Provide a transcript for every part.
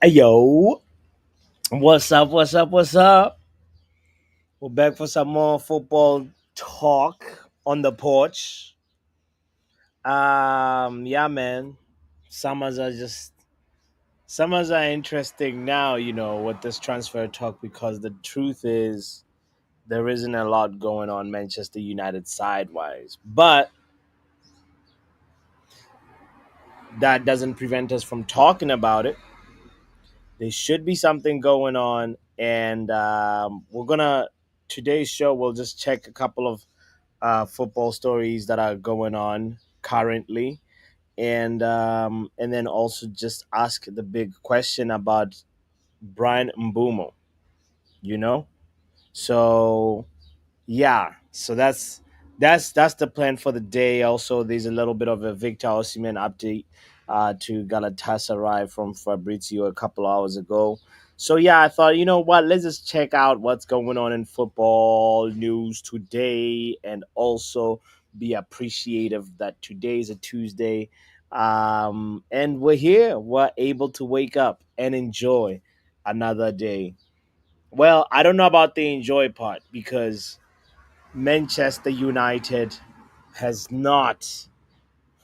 Hey yo, what's up? What's up? What's up? We're back for some more football talk on the porch. Yeah, man. Summers are just summers are interesting now, with this transfer talk because the truth is there isn't a lot going on Manchester United sidewise, but that doesn't prevent us from talking about it. There should be something going on, and we're gonna today's show. We'll just check a couple of football stories that are going on currently, and then also just ask the big question about Brian Mbeumo. You know, so yeah, so that's the plan for the day. Also, there's a little bit of a Victor Osimhen update to Galatasaray from Fabrizio a couple hours ago. So yeah, I thought, you know what, let's just check out what's going on in football news today, and also be appreciative that today is a Tuesday, and we're here. We're able to wake up and enjoy another day. Well, I don't know about the enjoy part because Manchester United has not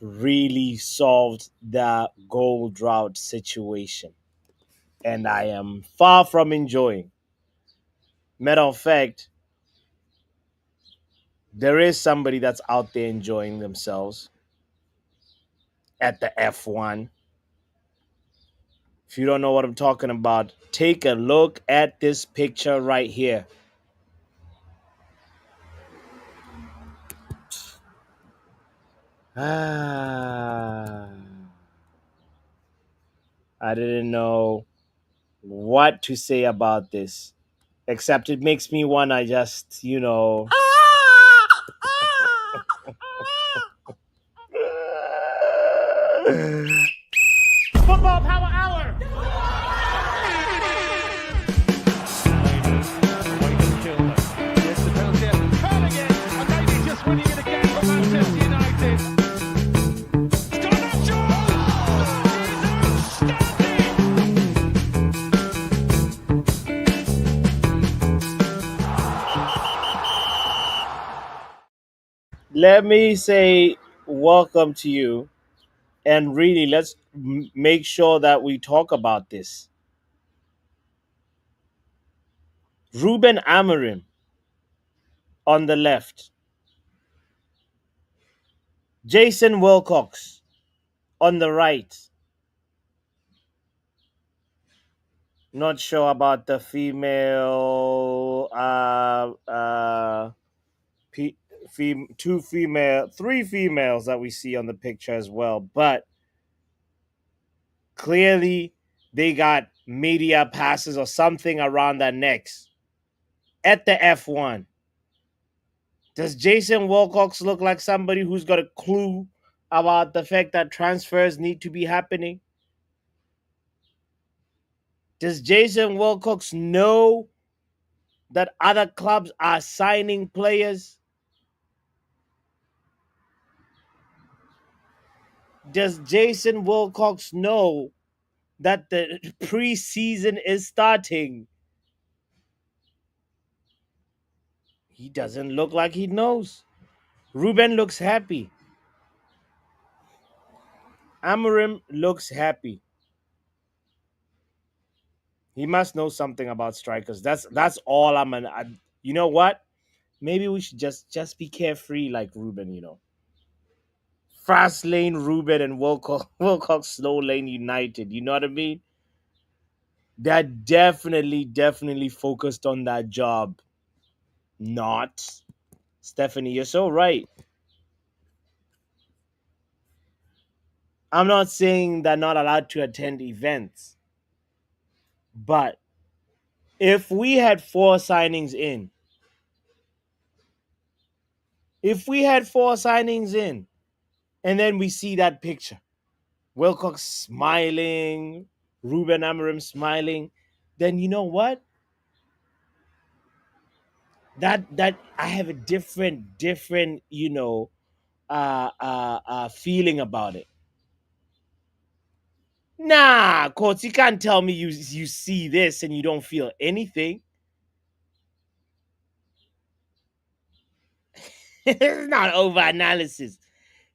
really solved the goal drought situation. And I am far from enjoying. Matter of fact, there is somebody that's out there enjoying themselves at the F1. If you don't know what I'm talking about, take a look at this picture right here. Ah, I didn't know what to say about this. Except it makes me wanna just, Football Power Hour. Let me say welcome to you, and really let's make sure that we talk about this. Ruben Amorim on the left, Jason Wilcox on the right. Not sure about the female pe- three females that we see on the picture as well, but clearly they got media passes or something around their necks at the F1. Does Jason Wilcox look like somebody who's got a clue about the fact that transfers need to be happening? Does Jason Wilcox know that other clubs are signing players? Does Jason Wilcox know that the preseason is starting? He doesn't look like he knows. Ruben looks happy. Amorim looks happy. He must know something about strikers. That's all you know what? Maybe we should just be carefree like Ruben, Fast lane Ruben and Wilcox slow lane United. You know what I mean? They're definitely focused on that job. Not. Stephanie, you're so right. I'm not saying they're not allowed to attend events, but if we had four signings in, and then we see that picture, Wilcox smiling, Ruben Amorim smiling, then you know what? That I have a different feeling about it. Nah, coach, you can't tell me you see this and you don't feel anything. It's not over analysis.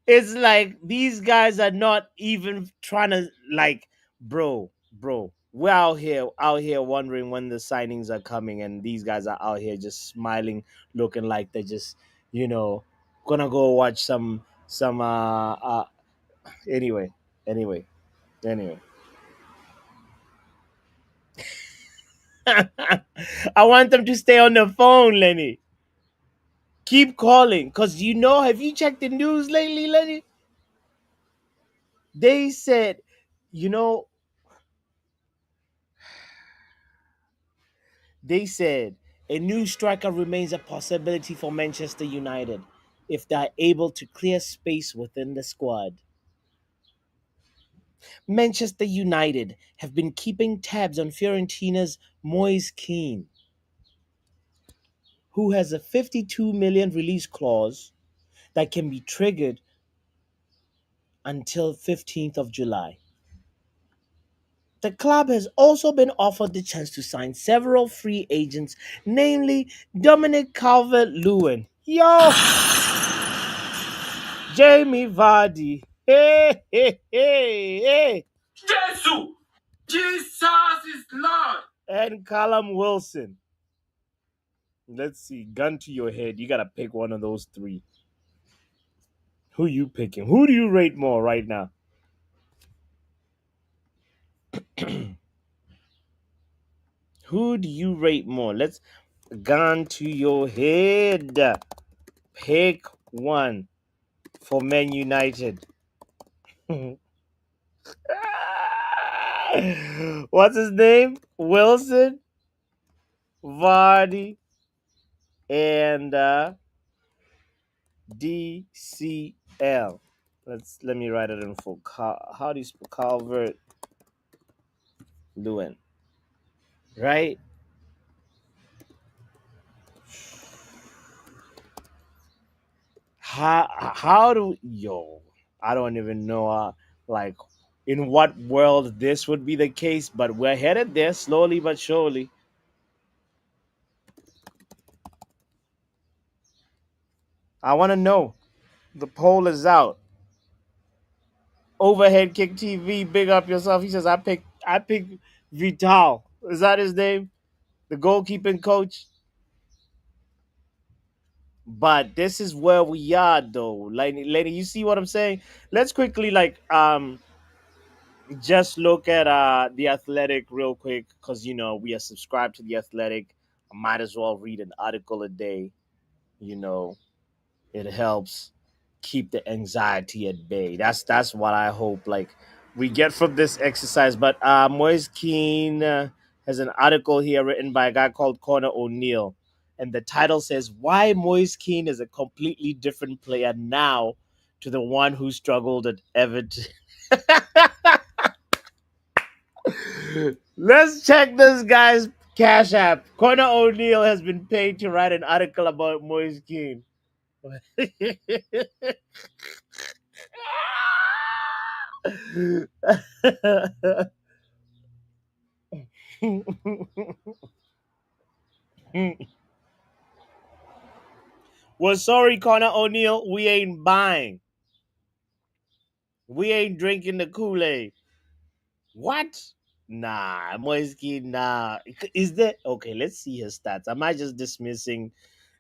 It's like these guys are not even trying to like, bro. We're out here wondering when the signings are coming, and these guys are out here just smiling, looking like they're just, you know, gonna go watch some anyway, anyway, anyway. I want them to stay on the phone, Lenny. Keep calling, cause have you checked the news lately, Lenny? They said, you know, They said a new striker remains a possibility for Manchester United if they're able to clear space within the squad. Manchester United have been keeping tabs on Fiorentina's Moise Kean, who has a 52 million release clause that can be triggered until 15th of July. The club has also been offered the chance to sign several free agents, namely Dominic Calvert-Lewin. Yo, Jamie Vardy. Hey. Jesus! Jesus is Lord! And Callum Wilson. Let's see. Gun to your head. You got to pick one of those three. Who you picking? Who do you rate more right now? Who do you rate more? Let's gun to your head. Pick one for Man United. What's his name? Wilson, Vardy, and DCL. Let me write it in full. How do you spell Calvert Lewin? Right? How do yo? I don't even know like in what world this would be the case, but we're headed there slowly but surely. I want to know. The poll is out. Overhead Kick TV, big up yourself. He says I pick Vital. Is that his name? The goalkeeping coach. But this is where we are though. Lady, you see what I'm saying? Let's quickly just look at the Athletic real quick, because we are subscribed to the Athletic. I might as well read an article a day. You know, it helps keep the anxiety at bay. That's what I hope we get from this exercise. But Moise Keane has an article here written by a guy called Connor O'Neill, and the title says why Moise Keane is a completely different player now to the one who struggled at Everton. Let's check this guy's Cash App. Connor O'Neill has been paid to write an article about Moise Keane. Well, sorry, Connor O'Neill, we ain't buying. We ain't drinking the Kool-Aid. What? Nah, Moisky, nah. Is there okay? Let's see his stats. Am I just dismissing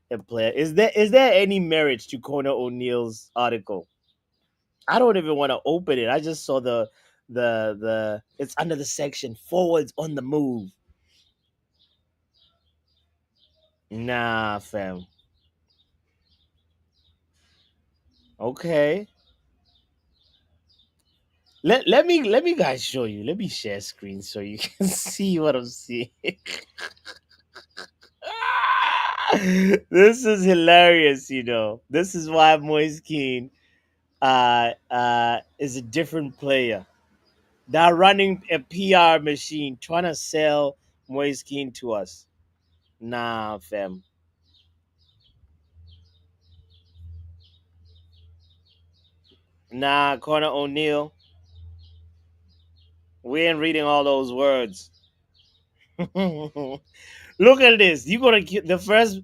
a player? Is there any merit to Connor O'Neill's article? I don't even want to open it. I just saw the it's under the section forwards on the move. Nah, fam. Okay. Let me guys show you. Let me share screen so you can see what I'm seeing. This is hilarious, This is why Moise Keane is a different player. They're running a PR machine trying to sell Moise Keane to us. Nah, fam. Nah, Connor O'Neill. We ain't reading all those words. Look at this. You gonna get the first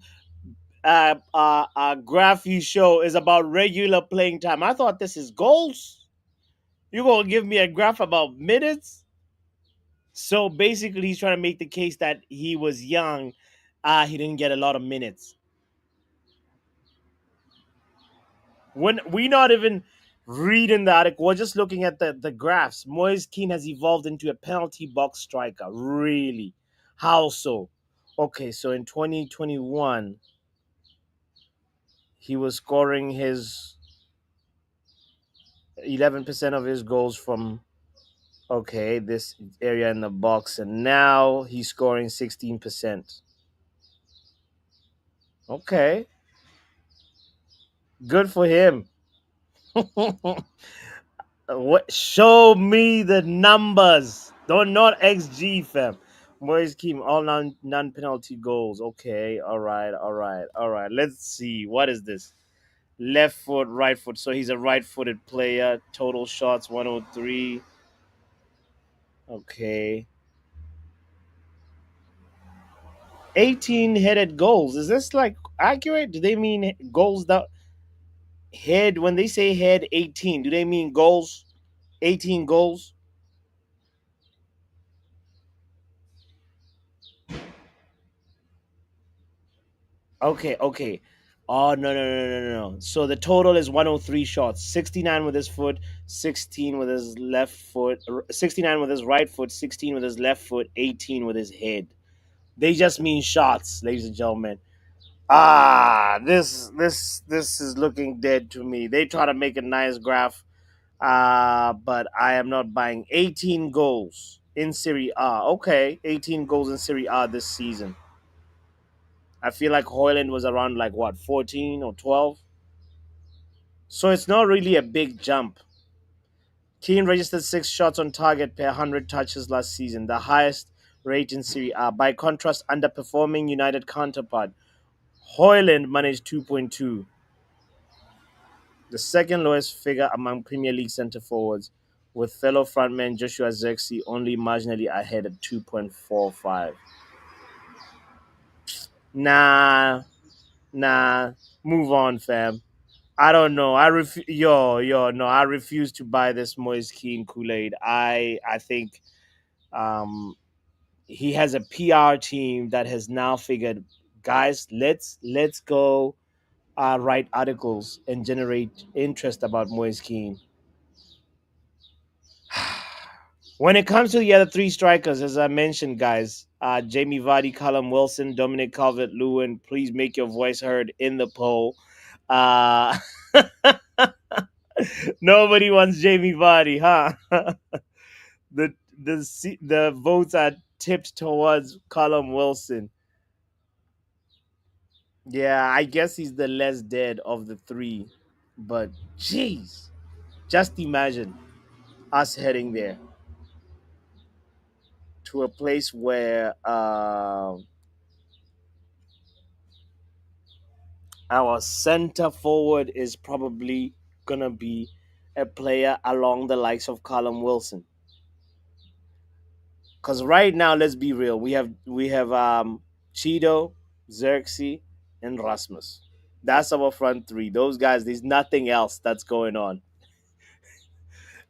graph you show is about regular playing time. I thought this is goals. You gonna give me a graph about minutes? So basically, he's trying to make the case that he was young. He didn't get a lot of minutes. When we not even reading the article, we're just looking at the graphs. Moise Keane has evolved into a penalty box striker. Really? How so? Okay, so in 2021, he was scoring his 11% of his goals from this area in the box, and now he's scoring 16%. Okay, good for him. What? Show me the numbers. Don't not XG, fam. Moise Keem, all non penalty goals. Okay, all right. Let's see. What is this? Left foot, right foot. So he's a right-footed player. Total shots 103. Okay, 18 headed goals. Is this like accurate? Do they mean goals that head? When they say head 18, do they mean goals? 18 goals? Okay. Oh no. So the total is 103 shots. 69 with his foot, 16 with his left foot, 69 with his right foot, 16 with his left foot, 18 with his head. They just mean shots, ladies and gentlemen. This is looking dead to me. They try to make a nice graph, but I am not buying 18 goals in Serie A. Okay, 18 goals in Serie A this season. I feel like Hoyland was around like what, 14 or 12. So it's not really a big jump. Keane registered 6 shots on target per 100 touches last season, the highest rate in Serie A. By contrast, underperforming United counterpart Hoyland managed 2.2, the second lowest figure among Premier League centre forwards, with fellow frontman Joshua Zirkzee only marginally ahead at 2.45. Nah, nah, move on, fam. I don't know. No. I refuse to buy this Moise Keane Kool Aid. I think um, he has a PR team that has now figured, guys, let's go write articles and generate interest about Moise Keane. When it comes to the other three strikers, as I mentioned, guys, Jamie Vardy, Callum Wilson, Dominic Calvert-Lewin, please make your voice heard in the poll. Uh, Nobody wants Jamie Vardy, huh? The votes are tipped towards Callum Wilson. Yeah, I guess he's the less dead of the three, but jeez, just imagine us heading there to a place where our center forward is probably gonna be a player along the likes of Callum Wilson. Because right now, let's be real, we have Cheeto, Xerxes, and Rasmus. That's our front three. Those guys, there's nothing else that's going on.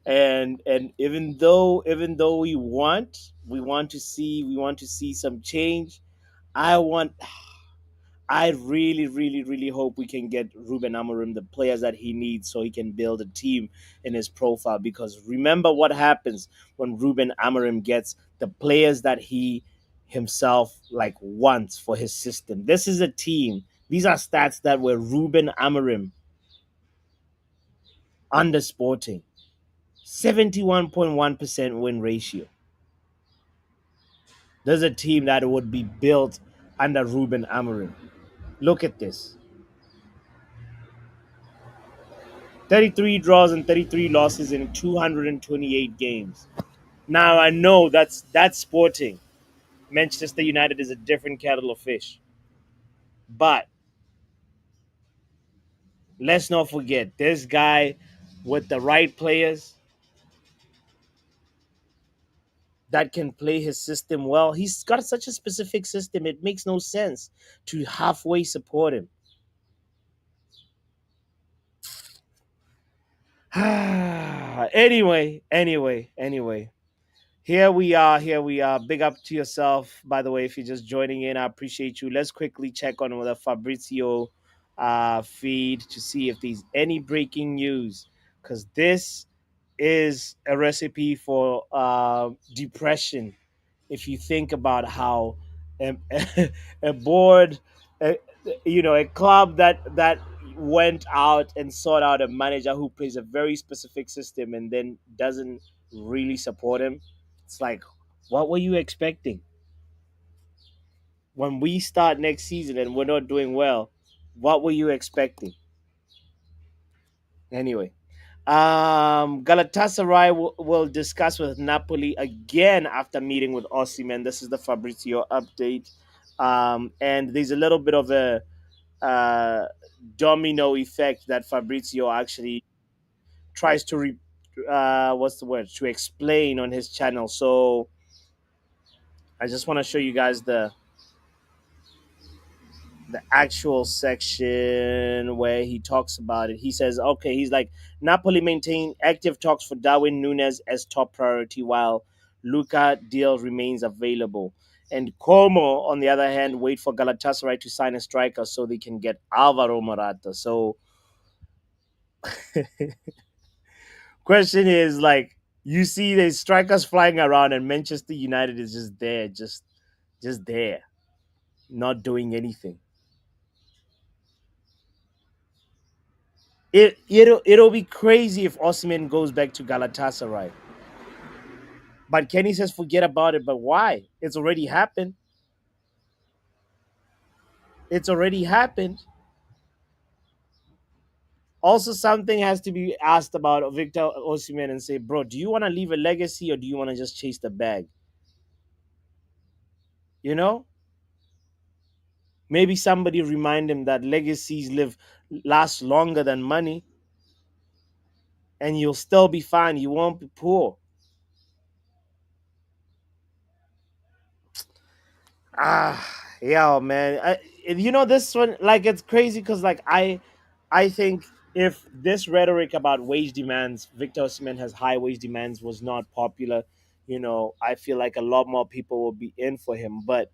And even though we want to see some change. I want I really hope we can get Ruben Amorim the players that he needs so he can build a team in his profile. Because remember what happens when Ruben Amorim gets the players that he himself like wants for his system. This is a team. These are stats that were Ruben Amorim under Sporting. 71.1% win ratio. There's a team that would be built under Ruben Amorim. Look at this. 33 draws and 33 losses in 228 games. Now I know that's Sporting. Manchester United is a different kettle of fish. But let's not forget this guy with the right players that can play his system well. He's got such a specific system, it makes no sense to halfway support him. Anyway. Here we are. Big up to yourself, by the way, if you're just joining in. I appreciate you. Let's quickly check on the Fabrizio feed to see if there's any breaking news, because this is a recipe for depression. If you think about how a, a board, a, a club that went out and sought out a manager who plays a very specific system and then doesn't really support him, it's like, what were you expecting? When we start next season and we're not doing well, what were you expecting? Anyway, Galatasaray will discuss with Napoli again after meeting with Osimhen. This is the Fabrizio update. And there's a little bit of a uh, domino effect that Fabrizio actually tries to what's the word, to explain on his channel. So I just want to show you guys the actual section where he talks about it. He says, okay, he's like, Napoli maintain active talks for Darwin Nunes as top priority while Luca deal remains available. And Como, on the other hand, wait for Galatasaray to sign a striker so they can get Alvaro Morata. So, question is like, you see the strikers flying around, and Manchester United is just there, just there, not doing anything. It'll be crazy if Osimhen goes back to Galatasaray. But Kenny says forget about it. But why? It's already happened. It's already happened. Also, something has to be asked about Victor Osimhen and say, bro, do you want to leave a legacy or do you want to just chase the bag? You know, maybe somebody remind him that legacies last longer than money, and you'll still be fine. You won't be poor. Yeah, man. This one, like, it's crazy because, like, I think if this rhetoric about wage demands, Victor Osimhen has high wage demands, was not popular, I feel like a lot more people will be in for him. But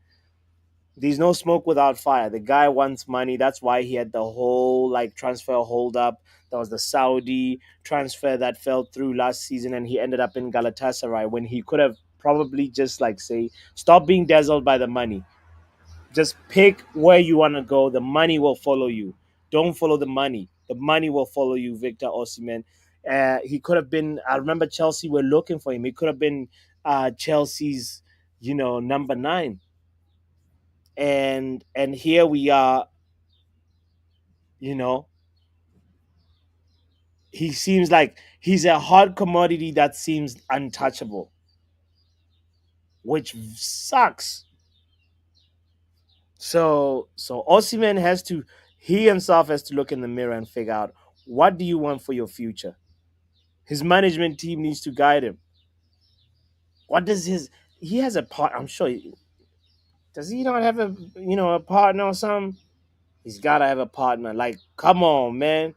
there's no smoke without fire. The guy wants money. That's why he had the whole like transfer hold up. There was the Saudi transfer that fell through last season, and he ended up in Galatasaray when he could have probably just like say, stop being dazzled by the money, just pick where you want to go. The money will follow you. Don't follow the money. The money will follow you, Victor Osimhen. He could have been. I remember Chelsea were looking for him. He could have been Chelsea's, number 9. And here we are. You know, he seems like he's a hard commodity that seems untouchable, which sucks. So Osimhen has to. He himself has to look in the mirror and figure out, what do you want for your future. His management team needs to guide him. What does his he has a part? I'm sure. Does he not have a partner or something? He's got to have a partner. Like, come on, man.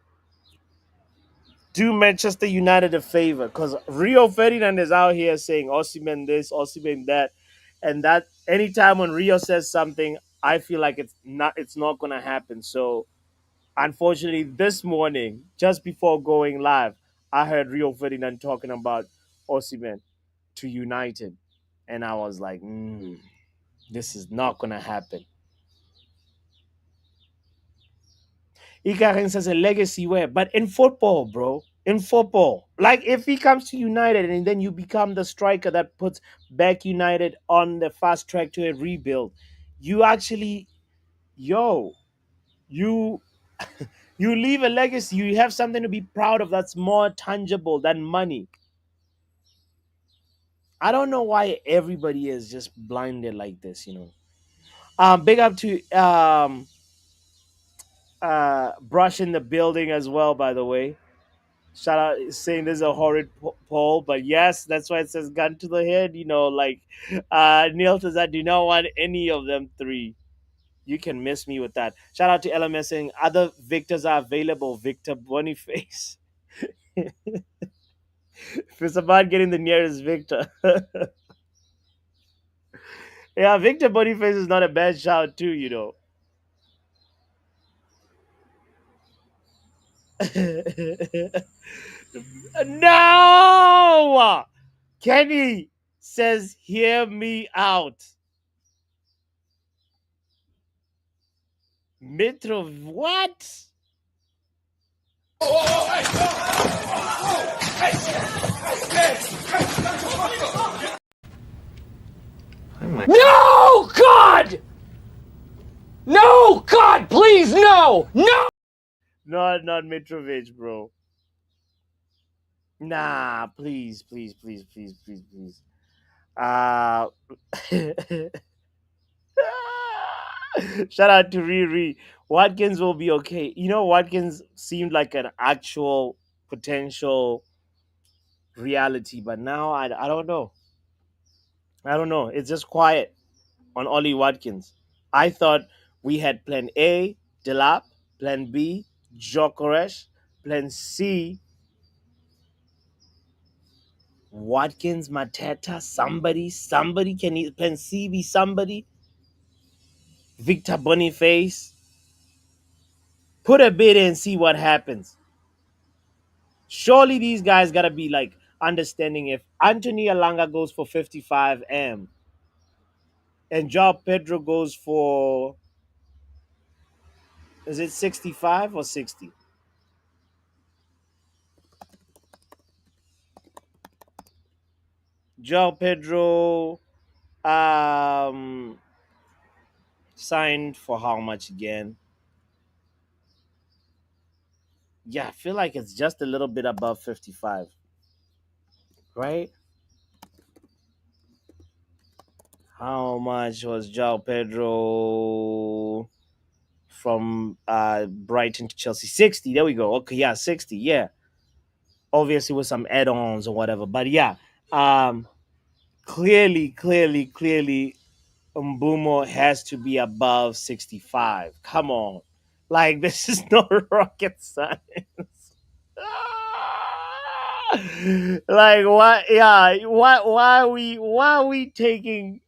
Do Manchester United a favor, because Rio Ferdinand is out here saying Osimhen this, Osimhen that, and that. Anytime when Rio says something, I feel like it's not gonna happen. So unfortunately, this morning, just before going live, I heard Rio Ferdinand talking about Osimhen to United, and I was like, this is not gonna happen. Ikarin says a legacy where, but in football, bro, in football, like if he comes to United and then you become the striker that puts back United on the fast track to a rebuild, you actually, yo, you you leave a legacy. You have something to be proud of that's more tangible than money. I don't know why everybody is just blinded like this. Big up to Brush in the building as well, by the way. Shout out saying this is a horrid poll, but yes, that's why it says gun to the head. Like Neil says, I do not want any of them three. You can miss me with that. Shout out to LMS saying other victors are available. Victor Boniface. It's about getting the nearest Victor. Yeah, Victor Boniface is not a bad shout too. No! Kenny says, hear me out. Mitro, what? No, God! No, God, please, no! No! Not Mitrovic, bro. Nah, please, please, please, please, please, please. Uh Shout out to Riri. Watkins will be okay. Watkins seemed like an actual potential reality, but now I don't know. I don't know. It's just quiet on Ollie Watkins. I thought we had plan A, Delap, plan B, Jokeresh, plan C, Watkins, Mateta, somebody can plan C be somebody, Victor Boniface. Put a bid in and see what happens. Surely these guys gotta be like understanding if Anthony Alanga goes for 55M and Joao Pedro goes for, is it 65 or 60? Joao Pedro um signed for how much again? Yeah, I feel like it's just a little bit above 55, right? How much was Joao Pedro from Brighton to Chelsea? 60. There we go. Okay, yeah, 60. Yeah. Obviously with some add-ons or whatever. But yeah, um clearly Mbeumo has to be above 65. Come on. Like this is no rocket science. Like why yeah, why are we taking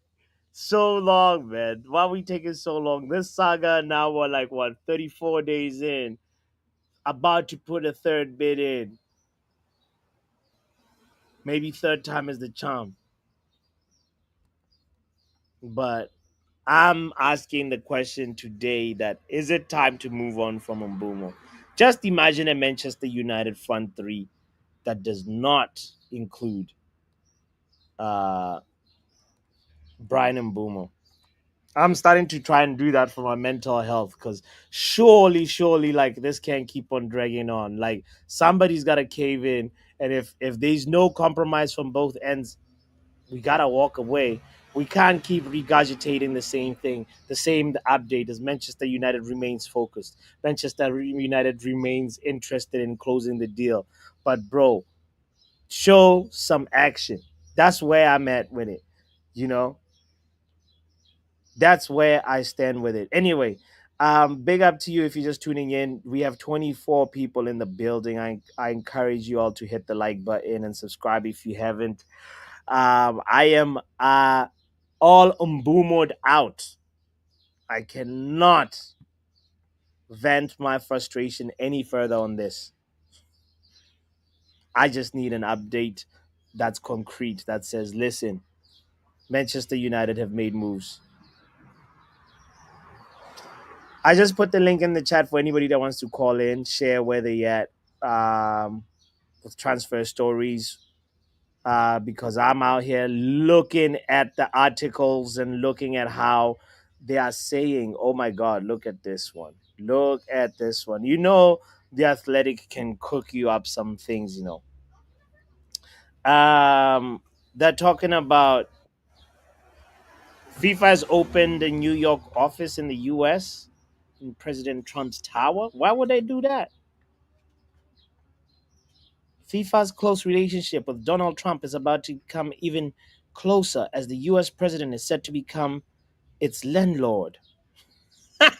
so long, man? Why are we taking so long? This saga now we're like what 34 days in, about to put a third bid in. Maybe third time is the charm. But I'm asking the question today that is it time to move on from Mbeumo? Just imagine a Manchester United front three that does not include uh, Brian Mbeumo. I'm starting to try and do that for my mental health because surely, like this can't keep on dragging on. Like somebody's got to cave in, and if there's no compromise from both ends, we gotta walk away. We can't keep regurgitating the same thing, the same update as Manchester United remains focused. United remains interested in closing the deal. But bro, show some action. That's where I'm at with it. You know, that's where I stand with it. Anyway, big up to you if you're just tuning in. We have 24 people in the building. I encourage you all to hit the like button and subscribe if you haven't. I am all Mbeumo'd out. I cannot vent my frustration any further on this. I just need an update that's concrete that says, listen, Manchester United have made moves. I just put the link in the chat for anybody that wants to call in, share where they at with transfer stories. Because I'm out here looking at the articles and looking at how they are saying, oh my God, look at this one. Look at this one. The Athletic can cook you up some things. They're talking about FIFA has opened a New York office in the US in President Trump's tower. Why would they do that? FIFA's close relationship with Donald Trump is about to become even closer as the US president is set to become its landlord. He's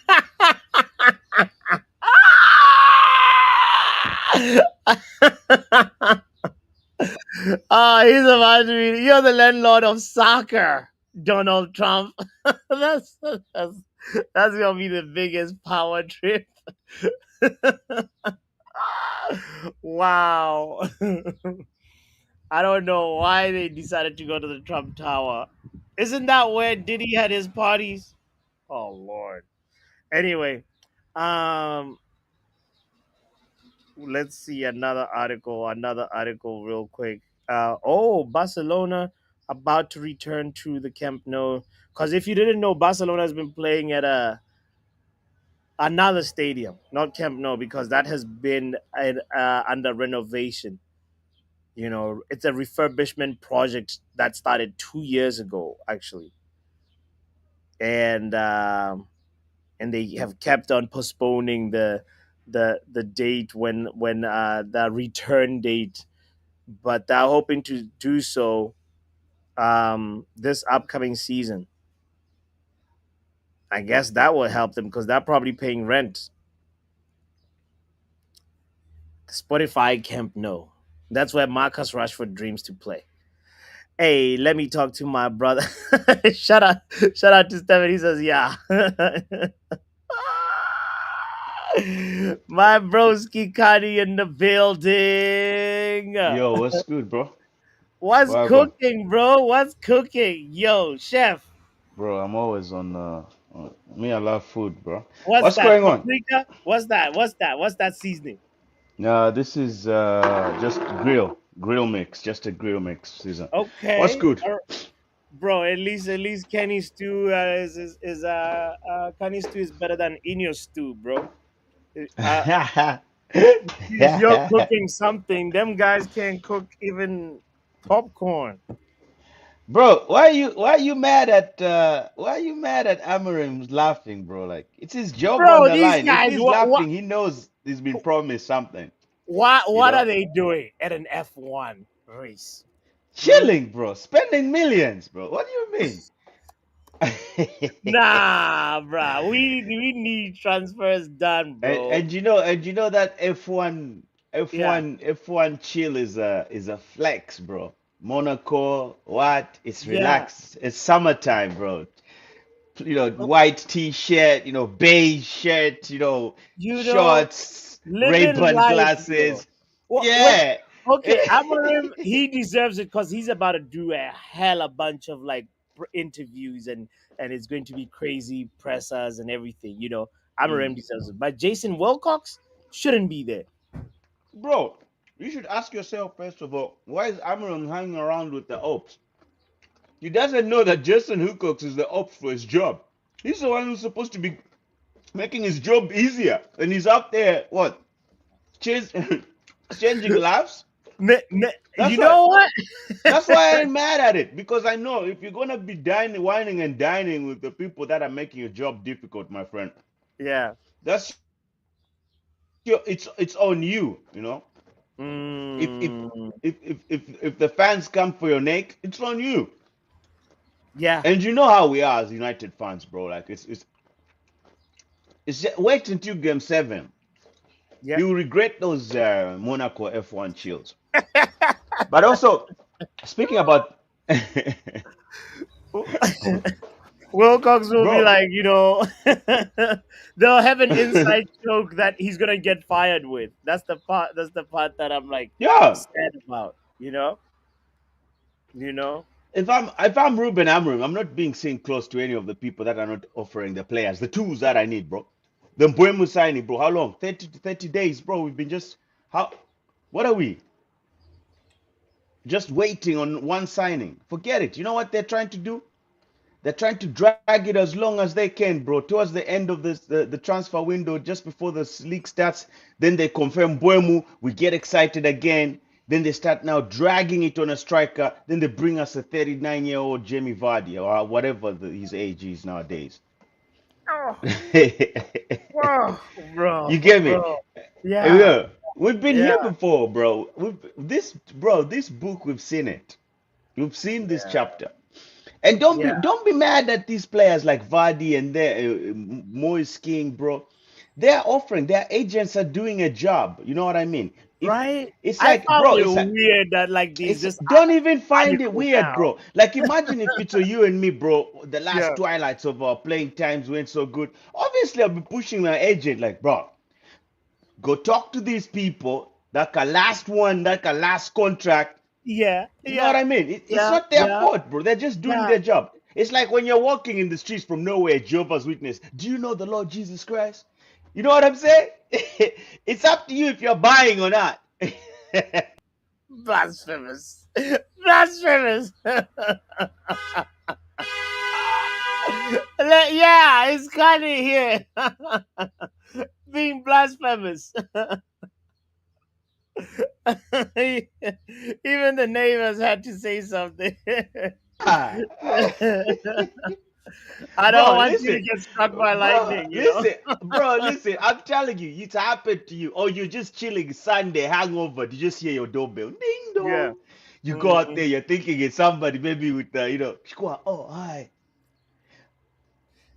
about to be, you're the landlord of soccer, Donald Trump. that's, that's, that's going to be the biggest power trip. Wow. I don't know why they decided to go to the Trump Tower. Isn't that where Diddy had his parties? Oh Lord. Anyway, um, let's see another article real quick. Barcelona about to return to the Camp Nou. Because if you didn't know, Barcelona has been playing at another stadium, not Camp Nou, because that has been under renovation. You know, it's a refurbishment project that started 2 years ago, actually, and they have kept on postponing the date when the return date, but they're hoping to do so this upcoming season. I guess that will help them because they're probably paying rent. Spotify Camp No. That's where Marcus Rashford dreams to play. Hey, let me talk to my brother. Shout out to Stephen. He says, yeah. My broski Kani in the building. Yo, what's good, bro? What's Welcome. cooking, bro? What's cooking? Yo, chef. Bro, I'm always on me, I love food, bro. What's What's that? going on? Paprika? What's that? What's that? What's that seasoning? This is just grill mix, just a grill mix season. What's Okay. good? Bro, at least Kenny stew Kenny stew is better than Inyo stew, bro. Uh, Is you're cooking something. Them guys can't cook even popcorn. Bro, why are you mad at Amarim's laughing, bro? Like it's his job on Bro, the these line. If guys, he's laughing, he knows he's been promised something, you what are know? they doing at an F1 race? Hmm? Chilling, bro, spending millions, bro. What do you mean? Nah, bro. We need transfers done, bro. And you know that Yeah. F1 chill is a flex, bro. Monaco, what? It's Yeah. relaxed. It's summertime, bro. White t-shirt, beige shirt, You know, shorts, living Ray-Ban life, bro. glasses. What? Yeah. Okay, Amorim, he deserves it because he's about to do a hell a bunch of like interviews and it's going to be crazy pressers and everything. You know, Mm. Amorim deserves it, but Jason Wilcox shouldn't be there. Bro, you should ask yourself first of all, why is Amaron hanging around with the ops? He doesn't know that Jason Hookox is the ops for his job. He's the one who's supposed to be making his job easier. And he's up there, what? Chase, changing laughs? That's You why know what? that's why I ain't mad at it. Because I know if you're gonna be dining, whining and dining with the people that are making your job difficult, my friend, Yeah. that's it's on you, you know. If if Mm, if the fans come for your neck, it's on you. yeah. And you know how we are as United fans, bro. Like it's just, wait until game 7. Yeah. You will regret those Monaco F1 chills. But also, speaking about, Wilcox will be bro, like, they'll have an inside joke that he's gonna get fired with. That's the part. That's the part that I'm like yeah. sad about. You know. If I'm Ruben Amorim, I'm not being seen close to any of the people that are not offering the players the tools that I need, bro. The Mbeumo signing, bro. How long? 30 to 30 days, bro. We've been just how? What are we? Just waiting on one signing. Forget it. You know what they're trying to do? They're trying to drag it as long as they can, bro. Towards the end of the transfer window, just before the league starts, then they confirm Mbeumo. We get excited again. Then they start now dragging it on a striker. Then they bring us a 39-year-old Jamie Vardy or whatever his age is nowadays. Oh, You bro, bro, get me? bro. Yeah, Yeah. We've been Yeah, here before, bro. This book, we've seen it. We've seen this yeah, chapter. And don't be yeah. don't be mad at these players like Vardy and their Moise King, bro. They're offering, their agents are doing a job. You know what I mean? If Right? it's I like, found bro, it it's like weird that like these it's this don't even find it article weird, now. bro. Like imagine if it's a you and me, bro. The last Yeah, twilights of our playing times went so good. Obviously, I'll be pushing my agent like, bro, go talk to these people. That can last one, that can last contract. yeah, You know what yeah, I mean? It's yeah, not their yeah, fault, bro. They're just doing yeah. their job. It's like when you're walking in the streets from nowhere, Jehovah's Witness. Do you know the Lord Jesus Christ? You know what I'm saying? It's up to you if you're buying or not. Blasphemous. Blasphemous. Yeah, it's kind of here. Being blasphemous. Even the neighbors had to say something. Ah. I don't Bro, want you to listen. get struck by Bro, lightning, you know? listen. Bro, listen. I'm telling you, it's happened to you. Or you're just chilling Sunday, hangover. You just hear your doorbell. Ding Yeah. dong. You go out there, Mm, you're thinking it's somebody, maybe with, Shkwa, oh, hi.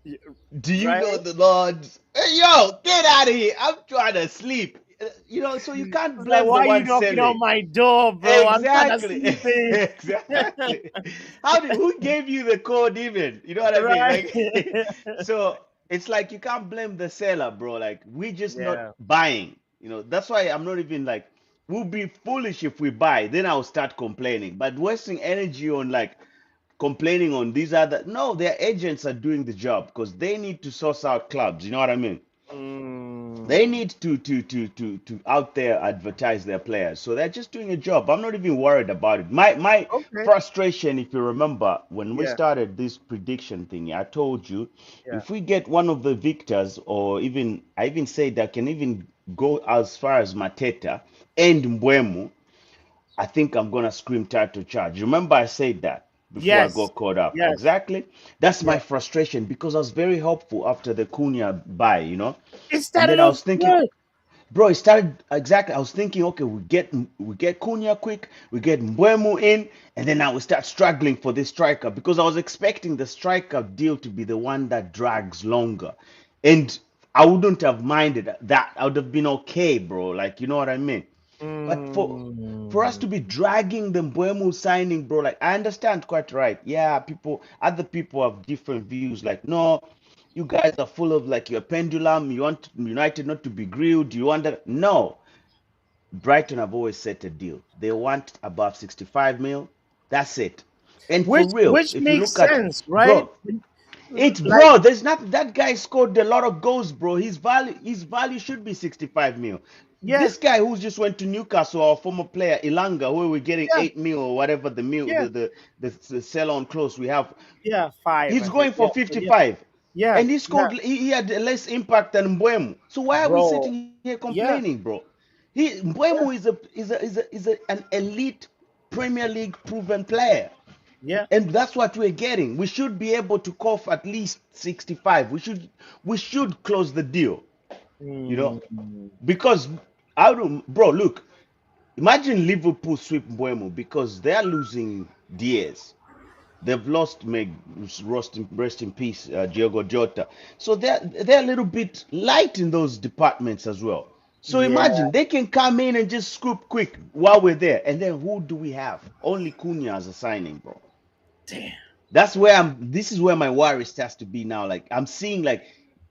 y- Do you know right? the Lord? Hey, yo, get out of here. I'm trying to sleep. So you can't It's like, blame the why are you one knocking on selling. my door, bro? I'm kind of Exactly. sleeping. Exactly. Who gave you the code even? You know what I mean? Right? Like, so it's like you can't blame the seller, bro. Like, we just not Yeah. buying. That's why I'm not even like, we'll be foolish if we buy. Then I'll start complaining. But wasting energy on like complaining on these other, no, their agents are doing the job because they need to source out clubs. You know what I mean? They Mm, need to out there advertise their players. So they're just doing a job. I'm not even worried about it. My okay. frustration, if you remember, when we Yeah. started this prediction thing, I told you Yeah. if we get one of the victors, or even I even said I can even go as far as Mateta and Mbeumo, I think I'm gonna scream title charge. Remember, I said that before I Yes. got caught up. Yes. Exactly. That's Yeah. my frustration because I was very helpful after the Cunha buy. It And started then I off was thinking, good. bro, it started exactly. I was thinking, okay, we get Cunha quick, we get Mbeumo in, and then I will start struggling for this striker because I was expecting the striker deal to be the one that drags longer, and I wouldn't have minded that. I would have been okay, bro. Like, you know what I mean? But for us Mm, to be dragging the Mbeumo signing, bro, like I understand quite right. Yeah, other people have different views. Like, no, you guys are full of like your pendulum. You want United not to be grilled. You want that? No, Brighton have always set a deal. They want above 65 mil. That's it. And for real, which if you makes look at, sense, right? bro, it's Like, bro. There's not that guy scored a lot of goals, bro. His value should be 65 mil. yeah, This guy who just went to Newcastle, our former player Ilanga, where we're getting yeah, 8 mil or whatever the mil, yeah, the sell on close we have. yeah. Five, He's I think. going Yeah, for yeah, 55, yeah, and he yeah, scored. He had less impact than Mbeumo. So why are we bro. sitting here Yeah, complaining, bro? yeah, Mbeumo is an elite Premier League proven player. yeah. And that's what we're getting. We should be able to cough at least 65. We should close the deal, you know, Mm, because I don't, bro. Look, imagine Liverpool sweep Mbeumo because they are losing Diaz. They've lost Meg, rest in peace, Diogo Jota. So they're a little bit light in those departments as well. So yeah. imagine they can come in and just scoop quick while we're there. And then who do we have? Only Cunha as a signing, bro. Damn. That's where this is where my worry starts to be now. Like I'm seeing like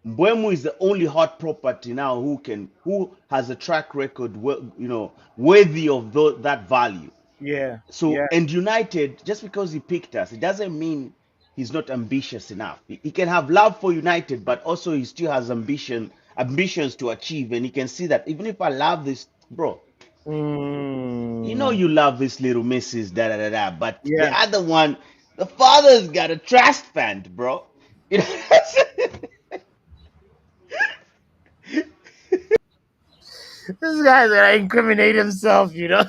Mbeumo is the only hot property now who has a track record, worthy of that value. Yeah, So, yeah. and United, just because he picked us, it doesn't mean he's not ambitious enough. He can have love for United, but also he still has ambitions to achieve, and he can see that even if I love this, bro, Mm, you love this little missus, da da da da. But the yeah. other one, the father's got a trust fund, bro. You know, This guy's gonna incriminate himself, you know.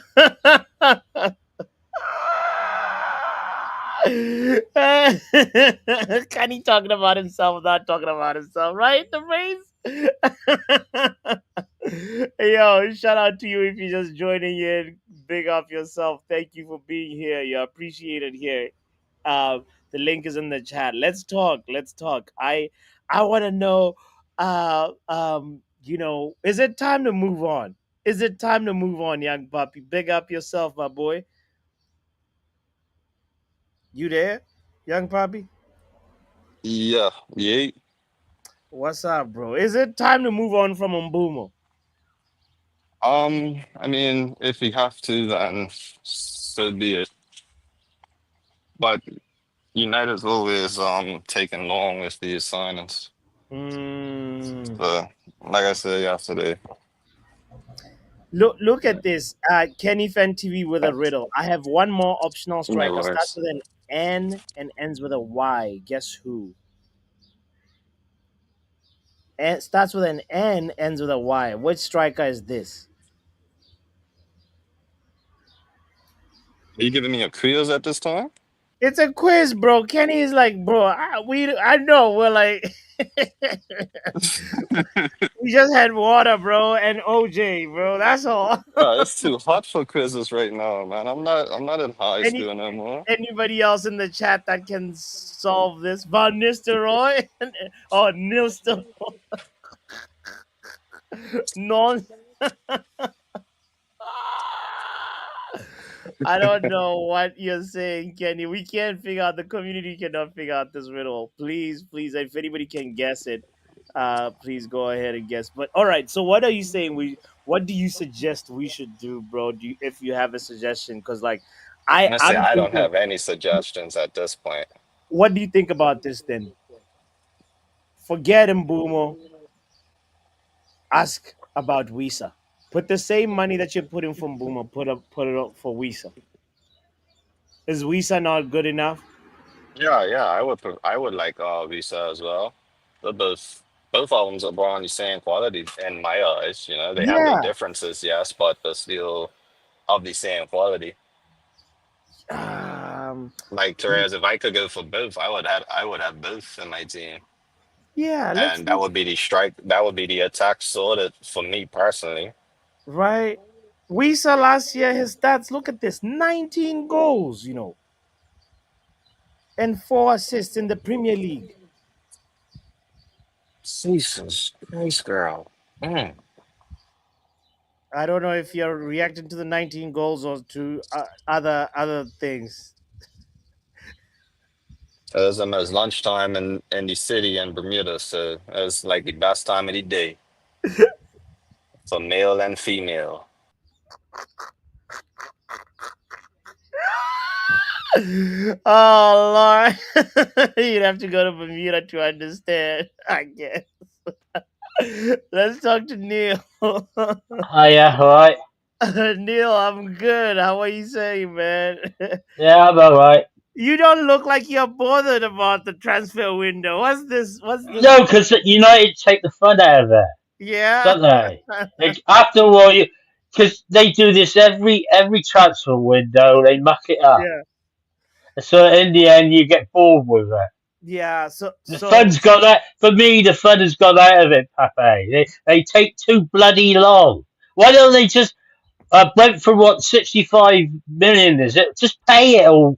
Can he talking about himself without talking about himself, right? The phrase. Hey, yo, shout out to you if you're just joining in. Big up yourself. Thank you for being here. You appreciate it here. The link is in the chat. Let's talk. Let's talk. I want to know. Is it time to move on? Is it time to move on, young puppy? Big up yourself, my boy. You there, young puppy? Yeah, yeah. What's up, bro? Is it time to move on from Mbeumo? I mean, if we have to, then so be it. But United's always taking long with these signings. Mm. So, like I said yesterday, Look at this. Kenny Fan TV with a riddle. I have one more optional no striker. Starts worries. with an N and ends with a Y. Guess who? And starts with an N, ends with a Y. Which striker is this? Are you giving me a quiz at this time? It's a quiz, bro. Kenny is like, bro. I know we're like, we just had water, bro, and OJ, bro. That's all. It's too hot for quizzes right now, man. I'm not in high Any school no more. anybody else in the chat that can solve this? Van Nistelrooy or Nilster non. I don't know what you're saying, Kenny. We can't figure out. The community cannot figure out this riddle. Please, please, if anybody can guess it, please go ahead and guess. But all right. So, what are you saying? What do you suggest we should do, bro? If you have a suggestion? Because like, Honestly, I'm I don't thinking. have any suggestions at this point. What do you think about this then? Forget Mbeumo. Ask about Wisa. Put the same money that you're putting from Mbeumo. Put it up for Wisa. Is Wisa not good enough? Yeah, yeah, I would like Visa as well. They're both albums are on the same quality in my eyes. You know, they have their Yeah. differences, yes, but they're still of the same quality. Um. Like Therese, if I could go for both, I would have both in my team. Yeah. And that would be the strike, that would be the attack sorted for me personally. Right. Wisa last year, his stats. Look at this: 19 goals. And 4 assists in the Premier League. Jesus Christ, girl. Mm. I don't know if you're reacting to the 19 goals or to other things. It was almost lunchtime in the city in Bermuda, so it was like the best time of the day for male and female. Oh Lord, you'd have to go to Bermuda to understand. I guess. Let's talk to Neil. Hiya, alright. Neil, I'm good. How are you saying, man? Yeah, I'm alright. You don't look like you're bothered about the transfer window. What's this? What's this? No, because United take the fun out of it, Yeah. don't they? After all, because they do this every transfer window, they muck it up. Yeah. So in the end, you get bored with it. Yeah. So The so fun's gone out. For me, the fun has gone out of it, Pape. They take too bloody long. Why don't they just went for what 65 million is it? Just pay it, or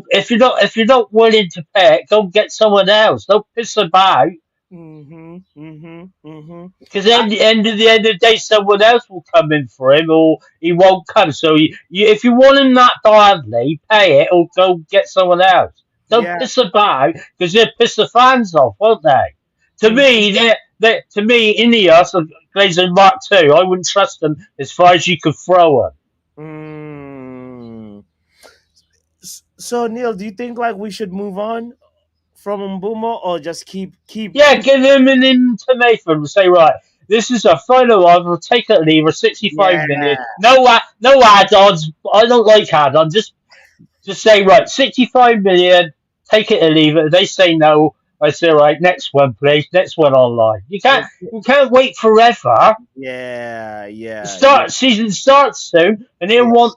if you're not willing to pay it, go get someone else. Don't piss about. mhm. Mhm. Mhm. Because then the end of the day, someone else will come in for him, or he won't come. So if you want him that badly, pay it, or go get someone else. Don't Yeah. piss about, because they'll piss the fans off, won't they? To Mhm. me, to me, Ineos or Glazer Mark II, I wouldn't trust them as far as you could throw them. Mm. So Neil, do you think like we should move on from Mbeumo or just Yeah, give him an ultimatum and say, right, this is a final one. We'll take it or leave. 65 Yeah. million. No add-ons. I don't like add-ons. Just say, right, 65 million, take it or leave it. If they say no, I say, right, next one, please. Next one online. You can't, It, you can't wait forever. yeah. The Yeah. Yeah. start season starts soon, and he'll Yes. want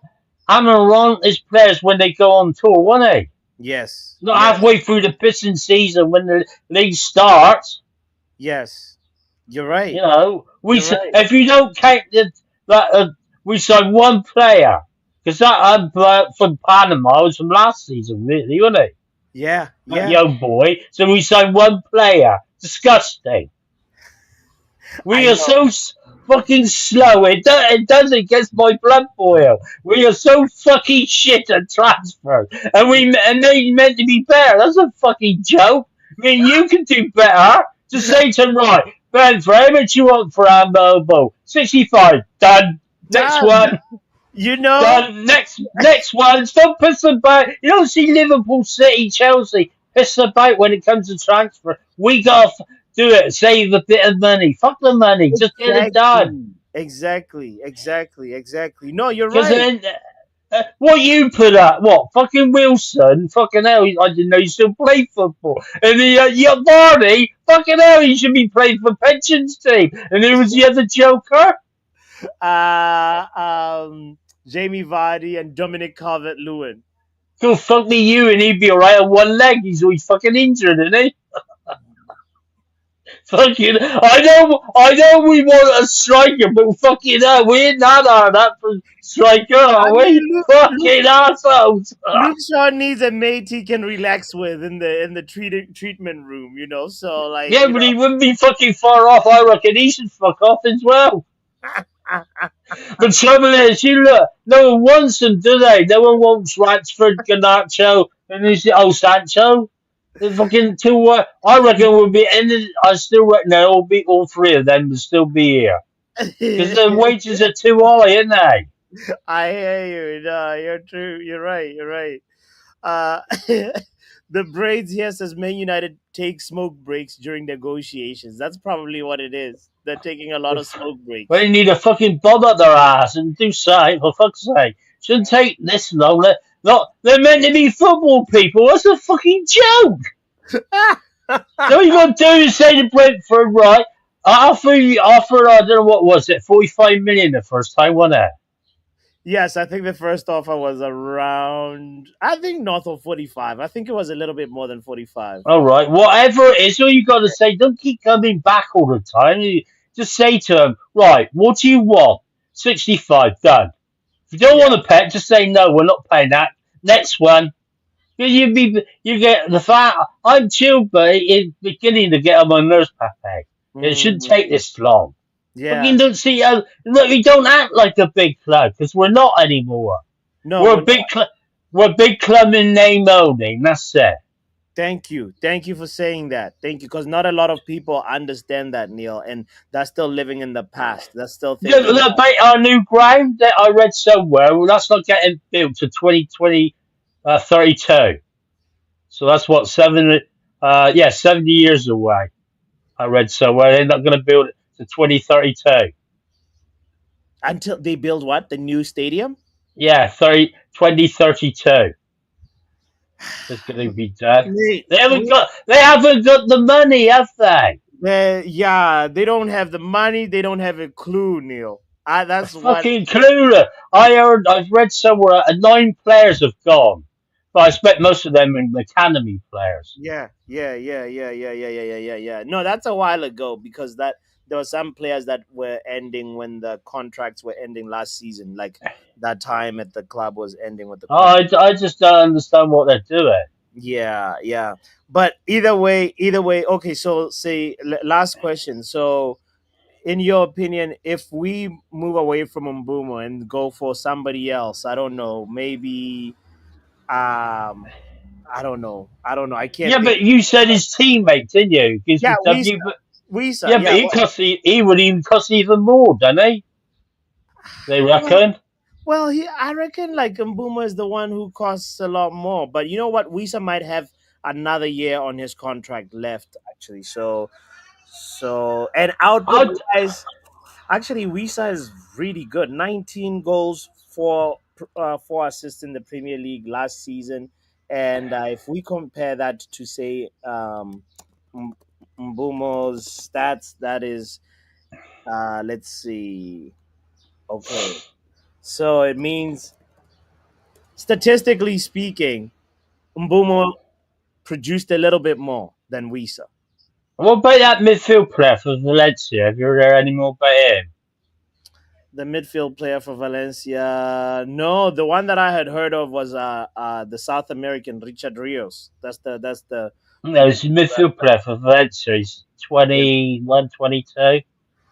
Amaron his players when they go on tour, won't he? Yes. Not Yes. halfway through the pissing season when the league starts. Yes. You're right. You know, You're right. if you don't count that we signed one player because that from Panama was from last season, really, wasn't it? Yeah, That yeah. young boy. So we signed one player. Disgusting. I We are know. so fucking slow. It does it gets my blood boil. We are so fucking shit at transfer, and they meant to be better. That's a fucking joke. I mean, you can do better. Just say to them, right, Ben, for how much you want for Mbeumo? 65. Done. Next Done. one. You know. Done. Next one. Stop pissing about. You don't see Liverpool, City, Chelsea piss about when it comes to transfer. We gotta do it. Save a bit of money. Fuck the money. Just get it done. Exactly. Exactly. Exactly. Exactly. No, you're Because right. then, what you put up? What fucking Wilson? Fucking hell! I didn't know you still play football. And the your Barney? Fucking hell! He should be playing for pensions team. And who was the other joker? Uh, um, Jamie Vardy and Dominic Calvert-Lewin. Go fuck me, you, and he'd be alright on one leg. He's always fucking injured, isn't he? Fucking, I know we want a striker, but fucking hell, we ain't that hard up for striker, I are mean, we? Fucking assholes. Luke Shaw needs a mate he can relax with in the treatment room. So like Yeah, but he wouldn't be fucking far off. I reckon he should fuck off as well. But trouble is, you look, no one wants him, do they? No one wants Rashford, Garnacho, and Sancho. The fucking two. I reckon we'll be ended. I still reckon they'll be all three of them will still be here because the wages are too high, aren't they? I hear you. No, you're true. You're right. You're right. Uh, the braids here says Man United take smoke breaks during negotiations. That's probably what it is. They're taking a lot of smoke They breaks. need a fucking bomb up their ass and do something for fuck's sake. Shouldn't take this long. They're meant to be football people. That's a fucking joke. All you got to do is say to Brentford, right? I offer. I don't know what was it, 45 million the first time, wasn't it? Yes, I think the first offer was around, I think north of 45. I think it was a little bit more than 45. All right, whatever it is, all you got to say, don't keep coming back all the time. You just say to them, right, what do you want? 65, done. If you don't Yeah. want to pay, just say no, we're not paying that. Next one. You get the fact I'm chilled, but it's beginning to get on my nerves, Pepe. It shouldn't take Mhm. this long. Yeah. Fucking don't see look, we don't act like a big club because we're not anymore. No, We're we're a big not. club. We're a big club in name only. And that's it. Thank you. Thank you for saying that. Thank you. Because not a lot of people understand that, Neil, and that's still living in the past. That's still thinking The that. our new ground that I read somewhere. Well, that's not getting built to 2020 32. So that's what 70 years away. I read somewhere they're not going to build it to 2032. Until they build what? The new stadium? Yeah, 2032 is going to be done. Wait, They haven't got the money, have they? yeah, they don't have the money. They don't have a clue, Neil. That's what. Fucking clueless. I've read somewhere 9 players have gone, but I expect most of them in academy players. Yeah, yeah, yeah, yeah, yeah, yeah, yeah, yeah, yeah, yeah. No, that's a while ago because that there were some players that were ending when the contracts were ending last season. Like that time at the club was ending with the contract. I just don't understand what they're doing. Yeah, yeah. But either way. Okay, so say last question. So, in your opinion, if we move away from Mbeumo and go for somebody else, I don't know, maybe I don't know. I don't know. I can't Yeah, think. but you said his teammate, didn't you? Gives Yeah, me W, but Wisa. yeah, but Yeah. he would even cost even more, doesn't he? They Well, reckon. I reckon like Mbuma is the one who costs a lot more. But you know what? Wisa might have another year on his contract left, actually. And output I wise, actually, Wisa is really good. 19 goals, four assists in the Premier League last season. And if we compare that to say M- Mbumo's stats, that is, let's see. Okay, so it means statistically speaking, Mbumo produced a little bit more than Wisa. What about that midfield player for Valencia? Have you heard any more about him? The midfield player for Valencia. No, the one that I had heard of was the South American Richard Rios. That's the No, it's a midfield player for Valencia. He's 21, 22.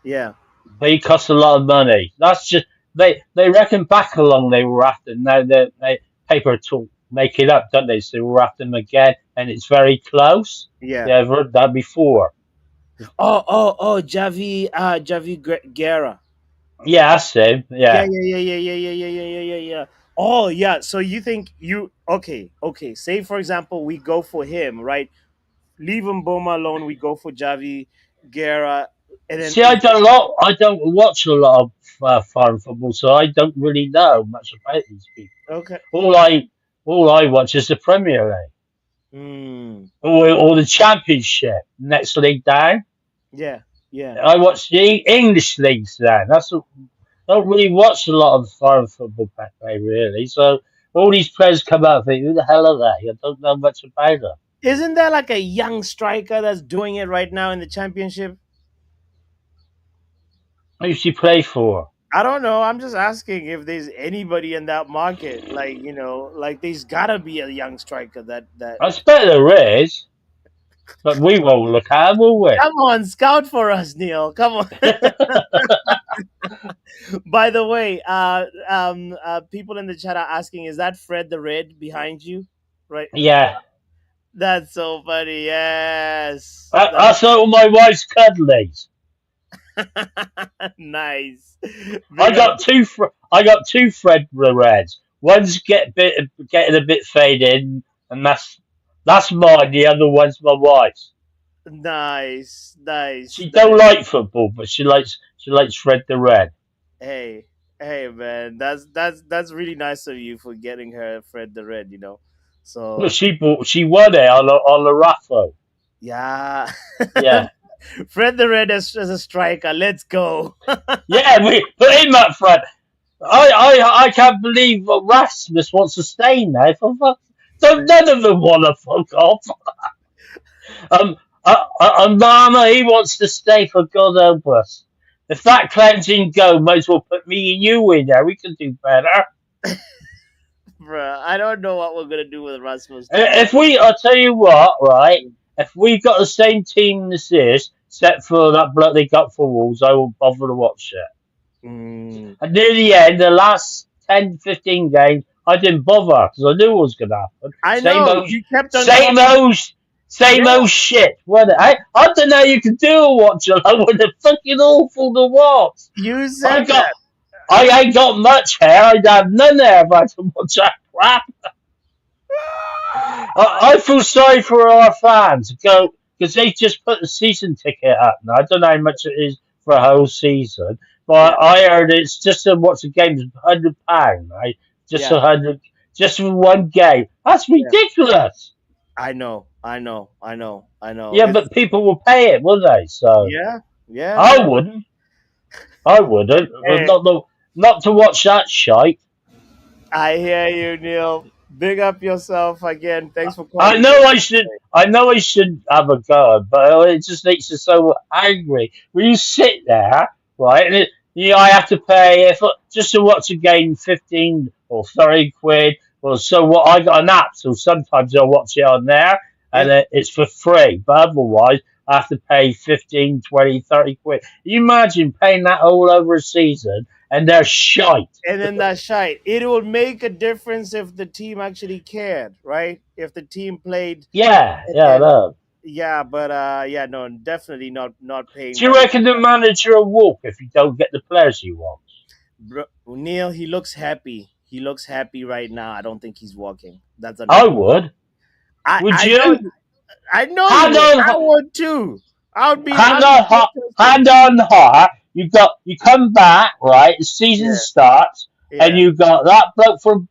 yeah. But he costs a lot of money. That's just they reckon back along they were after. Now they paper talk make it up, don't they? So we're after him again, and it's very close. Yeah. Yeah, I've heard that before. Oh, Guerra. Yeah, that's him. Yeah, Yeah, yeah, yeah, yeah, yeah, yeah, yeah, yeah, yeah, yeah. Oh, yeah. So you think you okay? Say for example, we go for him, right? Leave Mbeumo alone. We go for Javi Guerra, and then see, I don't watch a lot of foreign football, so I don't really know much about these people. okay. All I all I watch is the Premier League Mm, or the Championship, next league down. yeah, yeah. I watch the English leagues down. Don't really watch a lot of foreign football back there, really. So all these players come out and think, who the hell are they? I don't know much about them. Isn't there like a young striker that's doing it right now in the championship? Who does he play for? I don't know. I'm just asking if there's anybody in that market. Like like there's gotta be a young striker that. I expect there is, but we won't look at him, will we? Come on, scout for us, Neil. Come on. By the way, people in the chat are asking, is that Fred the Red behind you? Right. Yeah. That's so funny. Yes. I saw my wife's cuddlies. Nice. I Big up. got I got two Fred the Reds. One's getting a bit faded, and that's mine. The other one's my wife's. Nice. Nice. She Nice. don't like football, but she likes Fred the Red. Hey, hey, man. That's really nice of you for getting her Fred the Red. Well, So she won it on a raffle. yeah. Yeah, Fred the Red as a striker. Let's go. yeah. We put him up front. I can't believe what Rasmus wants to stay now. For fuck, don't none of them want to fuck off. Um, Mama, he wants to stay for God help us. If that cleansing go, might as well put me and you in there. We can do better. Bruh, I don't know what we're gonna do with Rasmus, to be If we, I'll tell you what, right? If we got the same team as this, except for that bloke they got for Wolves, I won't bother to watch it. honest. And near the end, the last 10, 15 games, I didn't bother because I knew what was going to happen. I Same know old, you kept on same talking. old, same Yeah, old shit. What I don't know. You can do a watch it. I would have fucking awful to watch. you I said got, that. I ain't got much hair. I'd have none hair if I had to watch that crap. I feel sorry for our fans because they just put the season ticket up. Now I don't know how much it is for a whole season, Yeah, but I heard it's just to watch a game is £100, right? Just yeah, 100, just for one game. That's yeah. ridiculous. I know, I know, I know, I know. Yeah, but people will pay it, will they? So Yeah, yeah, I yeah. wouldn't. I wouldn't. But Hey, not to watch that shite. I hear you, Neil. Big up yourself again. Thanks for I calling know in. I should. I know I should have a go, but it just makes you so angry when you sit there, right? And I have to pay if just to watch a game, 15 or 30 quid, or so. What I got an app, so sometimes I'll watch it on there, Yeah. and it's for free. But otherwise, I have to pay 15, 20, 30 quid. You imagine paying that all over a season, and they're shite. And then that shite. It will make a difference if the team actually cared, right? If the team played Yeah, yeah, I and know. yeah, but yeah, no, definitely not paying Do you money. reckon the manager will walk if you don't get the players you want? Bro, Neil, he looks happy. He looks happy right now. I don't think he's walking. That's a I no. would. I Would I know you? I know you Hand would. on, I would too. hand I'd be on so heart, interested. hand on heart. You come back, right? The season Yeah, starts, and yeah, you got that bloke from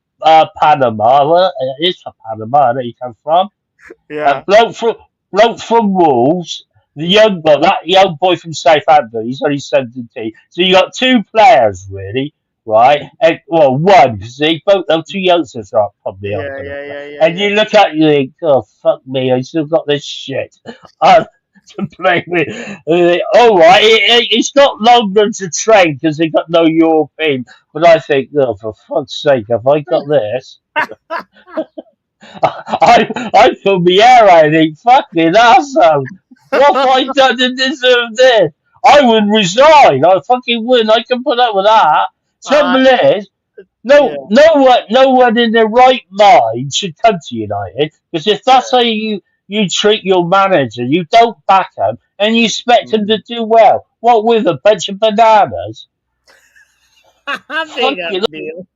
Panama. Well, it is from Panama that you come from. A yeah, bloke from Wolves. The young boy, that young boy from Southampton. He's only 17. So you got two players really, right? And well, one because they both them two youngsters are probably aren't yeah, going to yeah, play. yeah, yeah, And yeah. you look at you think, oh fuck me, I still got this shit. Uh, to play with. All right, it's not London to train because they got no European. But I think, oh, for fuck's sake, have I got this? I put my hair out and think, fucking awesome. What have I done to deserve this? I would resign. I fucking would. I can put up with that. uh, Trouble is, yeah. no one in their right mind should come to United because if that's how you treat your manager, you don't back him and you expect him to Mhm. do well. What with a bunch of bananas? Big up Fucking deal.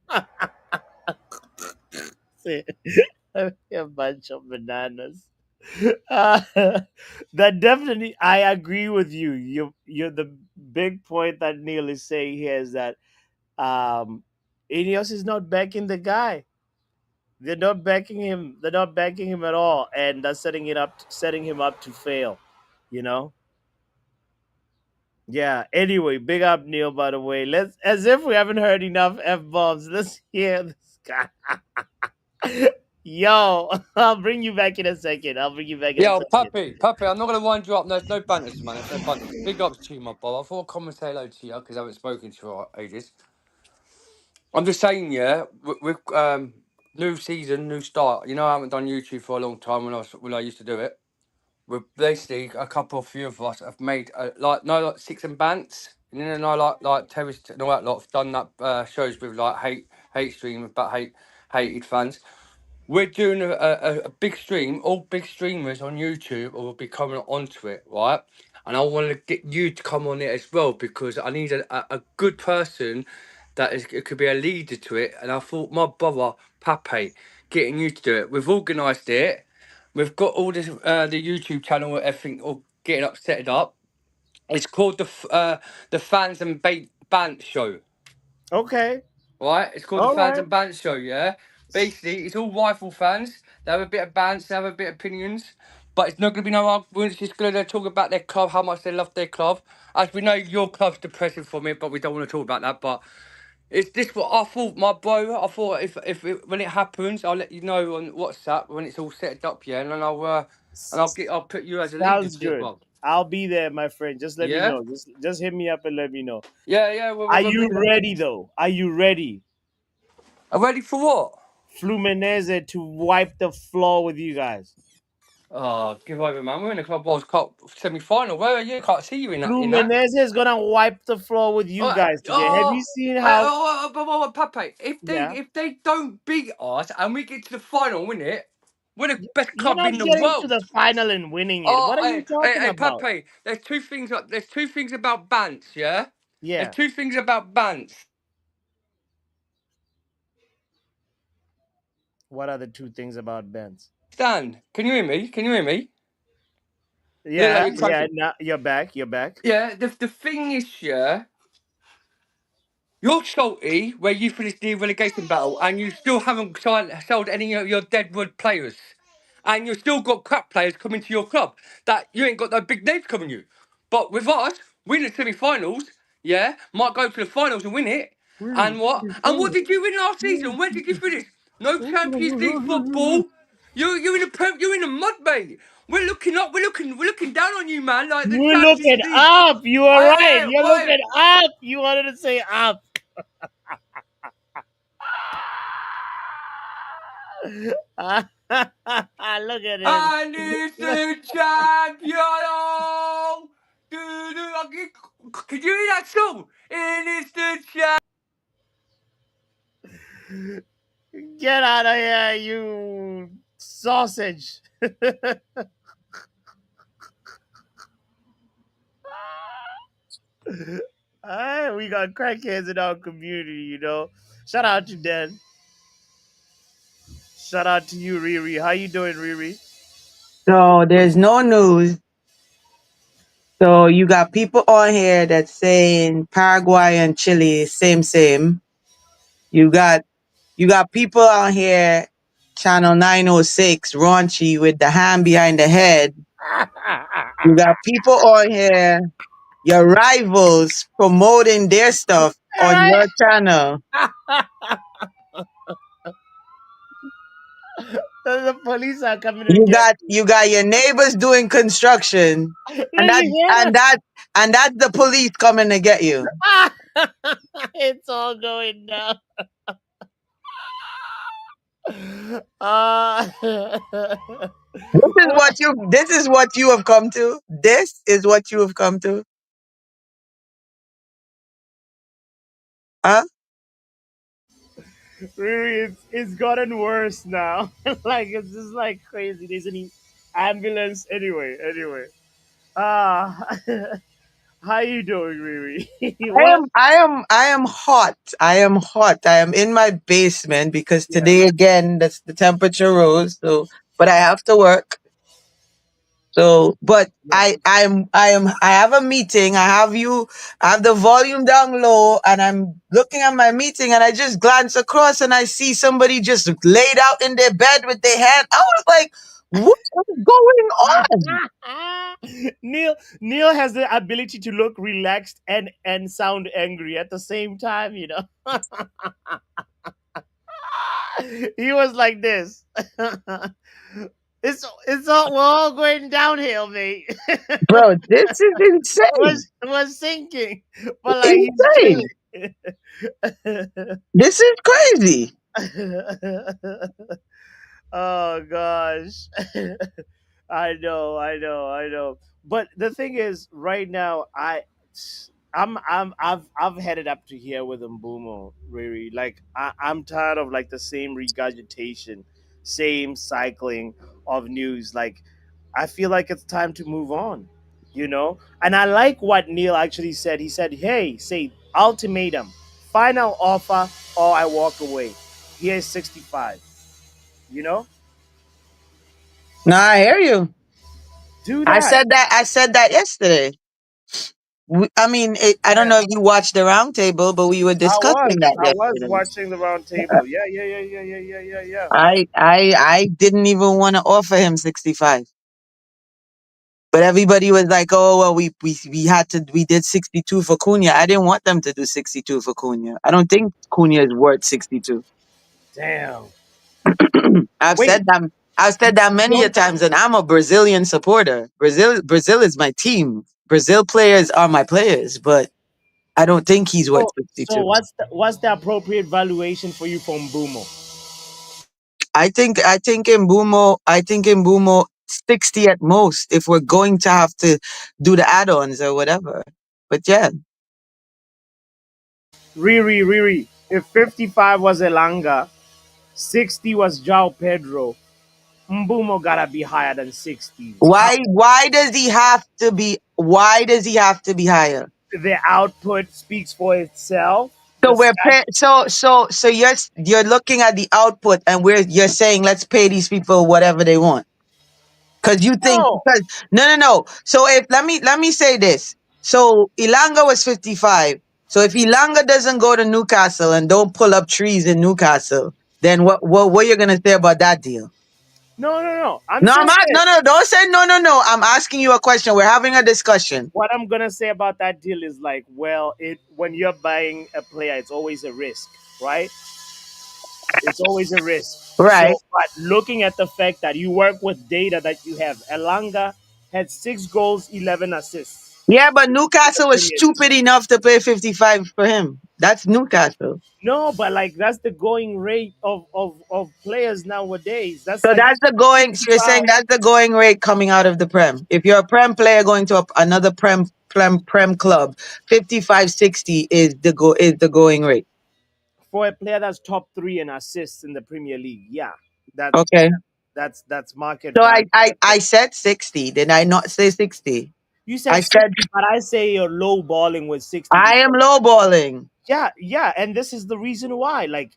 A bunch of bananas. Uh, that definitely, I agree with you. You're the big point that Neil is saying here is that Ineos is not backing the guy. They're not backing him. They're not backing him at all, and that's setting him up to fail. You know. Yeah. Anyway, big up Neil. By the way, let's as if we haven't heard enough f bombs. Let's hear this guy. Yo, I'll bring you back in a second. I'll bring you back in a Yo, second. Puppy, I'm not going to wind you up. There's no banners, man. There's no banners. Big ups to you, my brother. I thought I'd come and say hello to you because I haven't spoken to you for ages. I'm just saying, yeah, with new season, new start. You know, I haven't done YouTube for a long time when I used to do it. We're basically few of us have made like 6 and Bants. And then I like Terrace and all that lot. Have done that shows with like hate stream about hated fans. We're doing a big stream. All big streamers on YouTube will be coming onto it, right? And I want to get you to come on it as well because I need a good person that is it could be a leader to it. And I thought my brother Pape getting you to do it. We've organised it. We've got all this the YouTube channel, everything all getting up, set it up. It's called the Fans and Bant Show. Okay. Right, it's called the All Fans right. and Bants Show, yeah? Basically, it's all rifle fans. They have a bit of bants, they have a bit of opinions. But it's not going to be no arguments. It's just going to talk about their club, how much they love their club. As we know, your club's depressing for me, but we don't want to talk about that. But it's this what I thought, my bro. I thought when it happens, I'll let you know on WhatsApp when it's all set up, yeah? And then I'll put you as a leader Sounds to it, good. bro. I'll be there, my friend. Just let me Yeah? know. Just hit me up and let me know. Yeah, Are we'll you bring them. ready though? Are you ready? Are ready for what? Fluminense to wipe the floor with you guys. Oh, give over, man. We're in the Club World Cup semi-final. Where are you? Can't see you in that. Fluminense is gonna wipe the floor with you guys today. Have you seen how? Pape, Yeah, if they don't beat us and we get to the final, win it, we're the best you're club not in the getting to world. the final and winning it. What are you talking about? Pape, there's two things about Bants, yeah? There's Yeah. two things about Bants. What are the two things about Benz? Stan, can you hear me? Can you hear me? You look like Yeah, you're yeah. cracking. Now you're back. You're back. Yeah, the thing is, yeah, you're salty where you finished the relegation battle and you still haven't sold any of your deadwood players. And you've still got crap players coming to your club that you ain't got no big names coming you. But with us, win the semi-finals, yeah, might go to the finals and win it. And what? And what did you win last season? Where did you finish? No Champions League football. You're in you're in the mud, mate. We're looking up. We're looking down on you, man. Like the You're Champions looking League. up. You are right. Hey, You're why? looking up. You wanted to say up. Look at him. And it's the champion. Could you hear that song? And it's the champion. Get out of here, you sausage. We got crackheads in our community, you know. Shout out to Dan. Shout out to you, Riri. How you doing, Riri? So there's no news. So you got people on here that's saying Paraguay and Chile, same, same. You got people on here, channel 906, raunchy with the hand behind the head. You got people on here, your rivals promoting their stuff All on right. your channel. The police are coming to You get got you got your neighbors doing construction, you. and Did you hear that's the police coming to get you. that? It's all going down. Uh, This is what you have come to. This is what you have come to. Huh? really, it's gotten worse now. Like it's just like crazy. There's any ambulance anyway. Anyway, uh how you doing, Riri? What? I am hot. I am hot. I am in my basement because Yeah, today again the temperature rose. So, but I have to work. So, but yeah. I have a meeting. I have the volume down low and I'm looking at my meeting and I just glance across and I see somebody just laid out in their bed with their hand. I was like, what is going on? Neil has the ability to look relaxed and sound angry at the same time. He was like this. It's all we're all going downhill, mate. Bro, this is insane. was sinking, but like he's Insane. chilling. This is crazy. Oh gosh. I know. But the thing is, right now, I've headed up to here with Mbeumo, really. Like I'm tired of like the same regurgitation, same cycling of news. Like I feel like it's time to move on, you know. And I like what Neil actually said. He said, "Hey, say ultimatum, final offer, or I walk away." Here's 65. You know, No, I hear you. do that. I said that yesterday. I mean, I don't Yeah. know if you watched the roundtable, but we were discussing that I was yesterday. watching the round table. Yeah. I didn't even want to offer him 65. But everybody was like, "Oh well, we did 62 for Cunha." I didn't want them to do 62 for Cunha. I don't think Cunha is worth 62. Damn. I've Wait, said that. I've said that you many a don't. times, and I'm a Brazilian supporter. Brazil is my team. Brazil players are my players, but I don't think he's worth So 62. what's the appropriate valuation for you from Bumo? I think in Mbeumo 60 at most if we're going to have to do the add-ons or whatever. But yeah, Riri. If 55 was Elanga, 60 was João Pedro. Mbumo gotta be higher than 60. why does he have to be higher? The output speaks for itself. So The we're stats. pay, so you're looking at the output and you're saying let's pay these people whatever they want. Cause you think No, because no. So if let me say this. So Ilanga was 55. So if Ilanga doesn't go to Newcastle and don't pull up trees in Newcastle, then what you're gonna say about that deal? no. I'm No, I'm saying not. this. No. Don't say no. I'm asking you a question. We're having a discussion, What I'm gonna say about that deal is like, well, it when you're buying a player, it's always a risk, right? It's always a risk. right? So, but looking at the fact that you work with data that you have, Elanga had 6 goals, 11 assists Yeah, but in the Newcastle was Premier League. stupid enough to pay 55 for him. That's Newcastle. No, but like that's the going rate of players nowadays. That's So like that's the going. So you're 55. saying that's the going rate coming out of the Prem. If you're a Prem player going to another Prem club, 55, 60 is the going rate. For a player that's top three in assists in the Premier League. Yeah, that's Okay. that's market So value. I said 60. Did I not say 60? You I said said 60, but I say you're low balling with 60 I am because lowballing. yeah, and this is the reason why. Like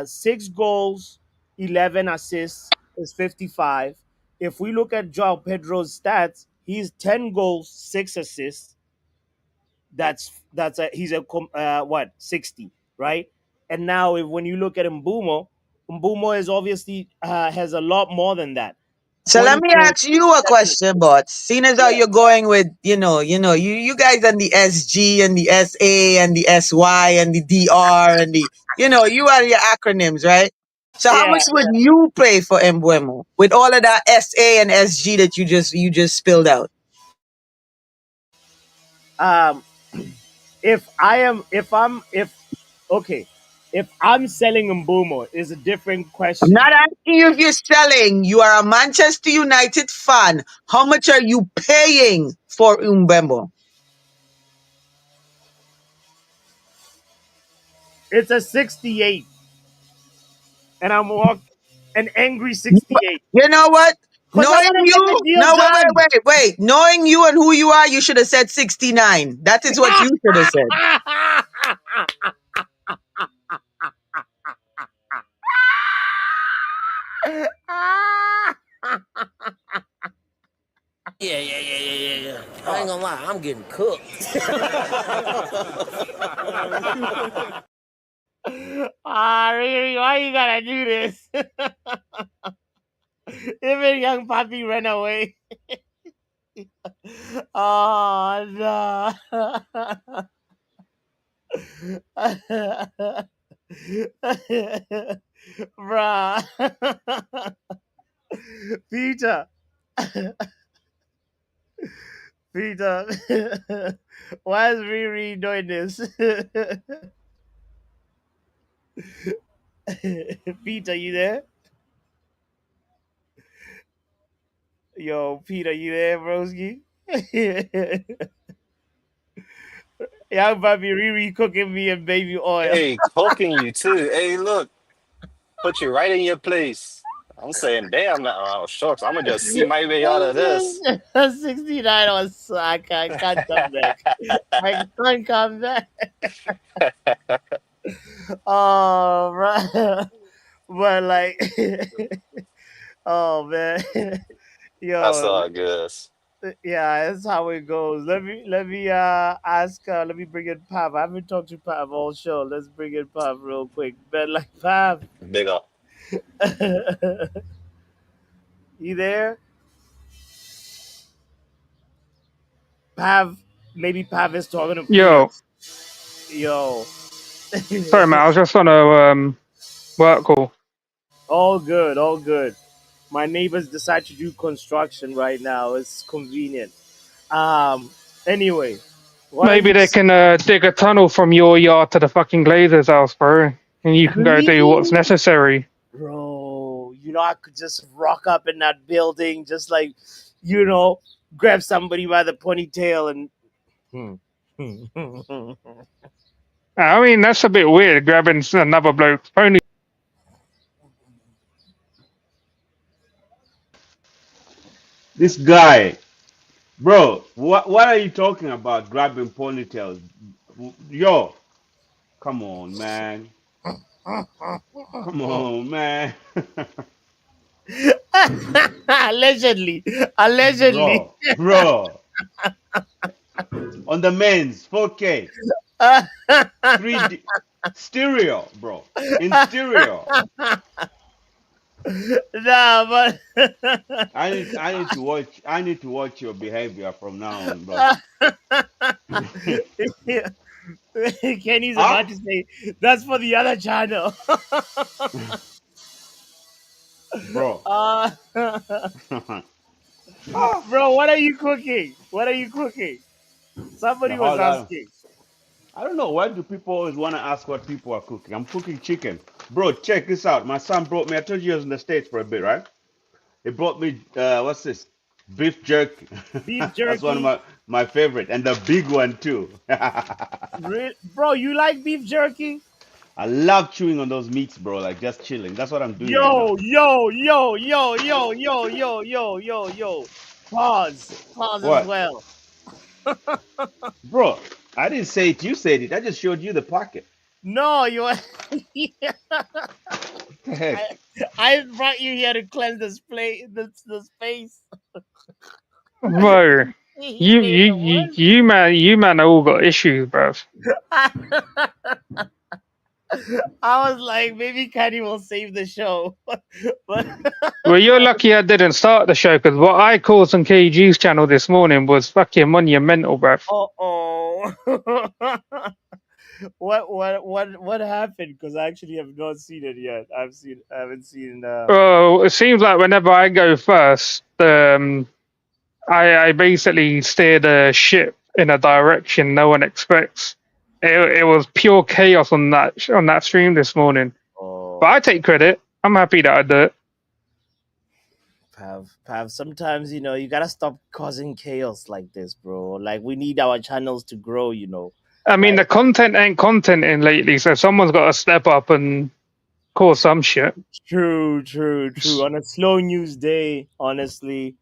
6 goals, 11 assists is 55. If we look at Joao Pedro's stats, he's 10 goals, 6 assists. He's what 60, right? And now if when you look at Mbumo is obviously has a lot more than that. So let 20 me goals, ask you a 7 assists. question, but seeing as how Yeah. you're going with, you guys and the SG and the SA and the SY and the DR and you are your acronyms, right? So how Yeah. much would you pay for Mbeumo with all of that SA and SG that you just spilled out? Um, if I'm selling Mbeumo is a different I'm question. not asking you if you're selling. You are a Manchester United fan. How much are you paying for Mbeumo? It's a 68, and an angry 68 You know what? because I Knowing want to get the you, deal no, done. wait. Knowing you and who you are, you should have said 69. That is what you should have said. Yeah. I ain't gonna lie, I'm getting cooked. Riri, why you gotta do this? Even young puppy ran away. Oh no. Bruh. Peter. Peter. Why is Riri doing this? Peter, you there? Yo, Peter, you there, broski? Young puppy Riri cooking me in baby oil. Hey, cooking you too. Hey, look, put you right in your place. I'm saying, damn, now, oh, shucks, I'm gonna just see my way out of this. 69 on Saga. I can't come back. I can't come back. Oh, right. But like, oh man, That's yo, all good. yeah, that's how it goes. Let me ask. Let me bring in Pav. I haven't talked to Pav all show. Let's bring in Pav real quick. But like Pav, Big up. you there? Pav, maybe Pav is talking to Peter. Yo, Yo, sorry, man. I was just on a work call. all good, all good. My neighbors decide to do construction right now. It's convenient. Um. Anyway, what are Maybe you? they can dig a tunnel from your yard to the fucking Glazer's house, bro, and you can go do what's Please? necessary. Bro, I could just rock up in that building, just like, grab somebody by the ponytail and. I mean, that's a bit weird, grabbing another bloke's pony. This guy, bro. What are you talking about? Grabbing ponytails, yo. Come on, man. Come on, man. Allegedly, allegedly. bro. On the men's 4K, 3D stereo, bro. In stereo. Nah, but I need to watch your behavior from now on, bro. Kenny's Huh? about to say that's for the other channel. Bro. uh, Ah, bro, what are you cooking? What are you cooking? the Somebody was whole lot. asking. I don't know. Why do people always want to ask what people are cooking? I'm cooking chicken. Bro, check this out. My son brought me, I told you he was in the States for a bit, right? He brought me, what's this? Beef jerky. Beef That's one of jerky. my favorite. And the big one, too. Bro, you like beef jerky? I love chewing on those meats, bro. Like just chilling. That's what I'm doing right now. Yo. Pause as What? well. Bro, I didn't say it. You said it. I just showed you the pocket. No, What the heck? I, I brought you here to cleanse the space. Bro, He you made you the you you man all got issues, bro. what? I was like, maybe Kenny will save the show, but Well, you're lucky I didn't start the show, because what I caused on KG's channel this morning was fucking monumental, bro. oh. what happened? Because I actually have not seen it yet. I haven't seen. Well, it seems like whenever I go first, I basically steer the ship in a direction no one expects. It was pure chaos on that stream this morning. But I Oh, take credit. I'm happy that I did it. Pav. Sometimes you gotta stop causing chaos like this, bro. Like we need our channels to grow. I mean, Like the content ain't content in lately, so someone's got to step up and cause some shit. true, true, true. On a slow news day, honestly,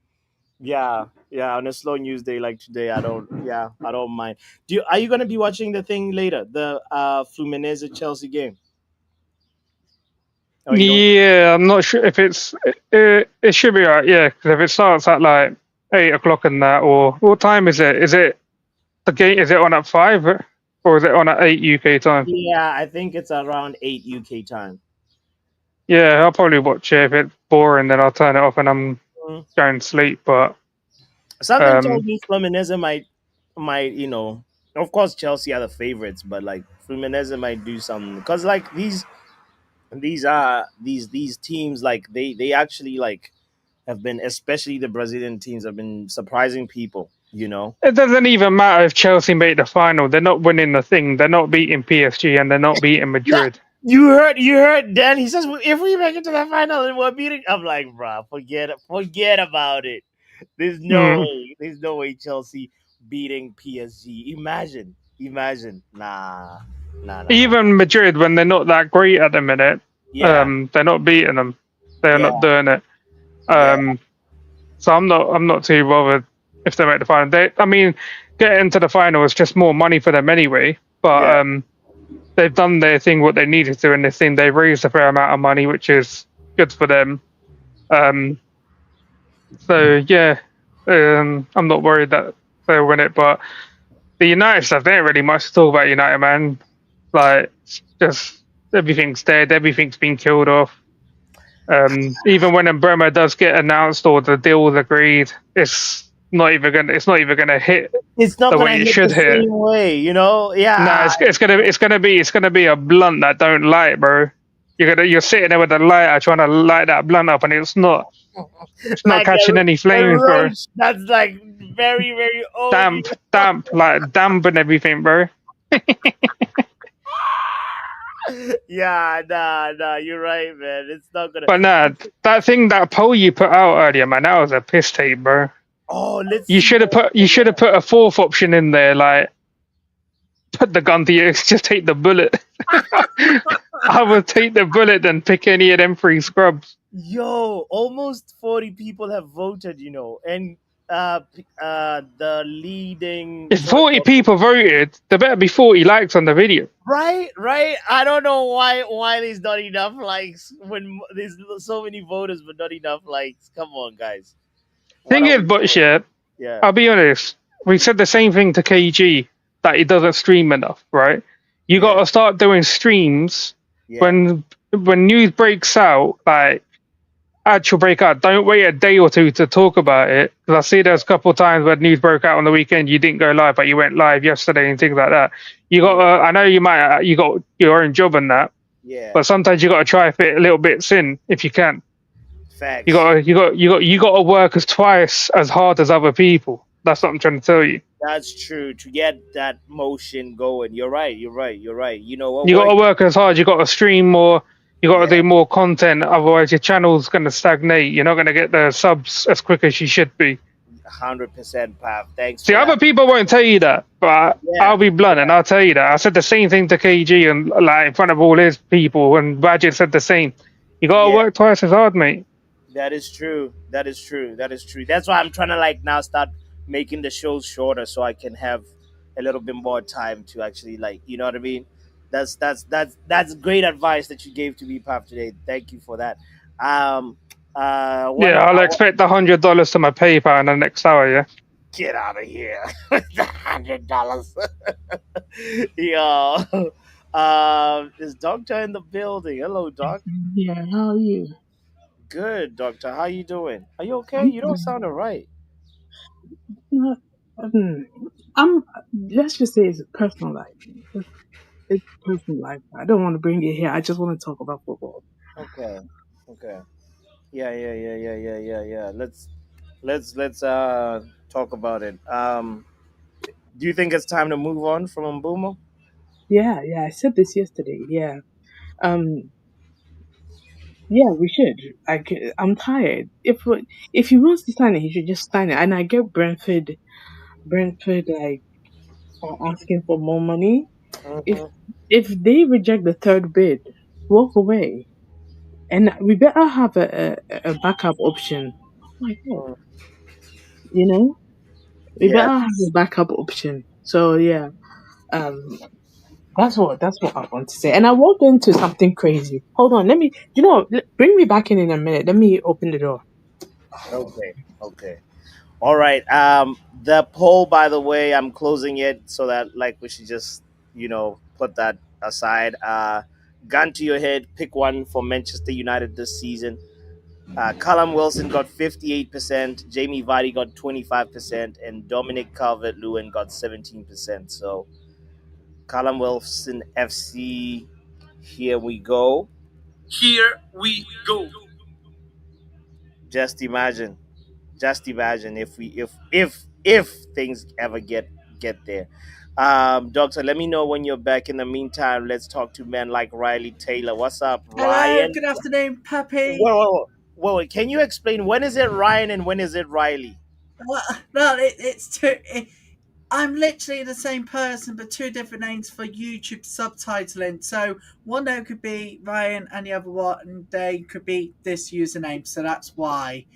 yeah, yeah. On a slow news day like today, I don't mind. Are you gonna be watching the thing later? The Fluminense Chelsea game? Oh, you don't. Yeah, I'm not sure if it should be right. Yeah, because if it starts at like 8 o'clock and that, or what time is it? Is it the game? Is it on at 5 or is it on at 8 UK time? Yeah, I think it's around 8 UK time. Yeah, I'll probably watch it. If it's boring, then I'll turn it off and I'm Mm. going to sleep. But Something told um, me Fluminense might of course Chelsea are the favorites, but like Fluminense might do something because like these teams like they actually like have been, especially the Brazilian teams, have been surprising people. it doesn't even matter if Chelsea make the final. They're not winning the thing. They're not beating PSG and they're not beating Yeah, Madrid. you heard Dan. He says if we make it to the final and we're beating, I'm like, bruh, forget about it. Mm. There's no way Chelsea beating PSG. Imagine, nah. Even Madrid, when they're not that great at the minute, Yeah, they're not beating them. They're yeah, not doing it. yeah, Um, so I'm not too bothered if they make the final. I mean, getting to the final is just more money for them anyway. But yeah. they've done their thing, what they needed to in this thing. They've raised a fair amount of money, which is good for them. Um, so yeah, I'm not worried that they'll win it. But the United stuff, there ain't really much to talk about. United, man, like it's just everything's dead. Everything's been killed off. Even when Mbeumo does get announced or the deal is agreed, it's not even gonna hit It's not the gonna way it hit the should hit. same way, No, Yeah, it's gonna be a blunt that don't light, bro. You're sitting there with a lighter trying to light that blunt up, and it's not like catching any a flames, bro. roach that's like very, very old. Damp and everything, bro. Yeah, nah. You're right, man. It's not gonna. But nah, that thing that poll you put out earlier, man, that was a piss tape, bro. Oh, let's see. You should have put a fourth option in there, like put the gun to you, just take the bullet. I would take the bullet and pick any of them three scrubs. Yo, almost 40 people have voted, and the leading If voice 40 of, people voted, there better be 40 likes on the video. right. I don't know why there's not enough likes when there's so many voters but not enough likes. Come on, guys. What Thing are is, we but doing? shit, Yeah, I'll be honest. We said the same thing to KG that he doesn't stream enough, right? You yeah, got to start doing streams yeah, when news breaks out, like actual breakout. Don't wait a day or two to talk about it. Because I see there's a couple of times where news broke out on the weekend, you didn't go live, but you went live yesterday and things like that. You got, yeah, I know you got your own job and that, yeah. but sometimes you got to try fit a little bits in if you can. Facts. You got to work as twice as hard as other people. That's what I'm trying to tell you. That's true. To get that motion going. You're right. You're right. You know what You got works? to work as hard. You got to stream more. You got to Yeah, do more content. Otherwise, your channel's going to stagnate. You're not going to get the subs as quick as you should be. 100%, Pav. Thanks See, for that. other people won't tell you that, but I'll Yeah, be blunt and yeah, I'll tell you that. I said the same thing to KG and like in front of all his people, and Badger said the same. You got to yeah. work twice as hard, mate. That is true. That's why I'm trying to like now start making the shows shorter so I can have a little bit more time to actually like, you know what I mean? That's great advice that you gave to me, Pav, today. Thank you for that. Um, what Yeah, I, I'll expect $100 to my PayPal in the next hour. Yeah. get out of here with the $100. Yo, is Doctor in the building? Hello, Doc. Yeah, how are you? Good, Doctor. How you doing? Are you okay? I'm You don't fine. sound alright. No, um, I'm. Let's just say it's a personal life. it's personal life. I don't want to bring it here. I just want to talk about football. Okay. Okay. Yeah. Let's talk about it. Do you think it's time to move on from Mbeumo? Yeah, yeah. I said this yesterday. Yeah. Um. Yeah, we should. I'm tired. If he wants to sign it, he should just sign it. And I get Brentford like are asking for more money. If Hmm. if they reject the third bid, walk away. And we better have a backup option. Oh my God. You know, we Yeah. better have a backup option. So yeah, um, that's what I want to say. And I walked into something crazy. Hold on, let me. Bring me back in a minute. Let me open the door. Okay. Okay. All right. The poll, by the way, I'm closing it so that like we should just put that aside. Gun to your head, pick one for Manchester United this season. Callum Wilson got 58%, Jamie Vardy got 25%, and Dominic Calvert Lewin got 17%. So Callum Wilson FC, here we go. Here we go. Just imagine, just imagine if things ever get there. Doctor, let me know when you're back. In the meantime, let's talk to men like Riley Taylor. What's up, Hello, Ryan? good afternoon, Pappy. Whoa. Can you explain when is it Ryan and when is it Riley? Well, it's two. I'm literally the same person, but two different names for YouTube subtitling. So one name could be Ryan, and the other one they could be this username. So that's why.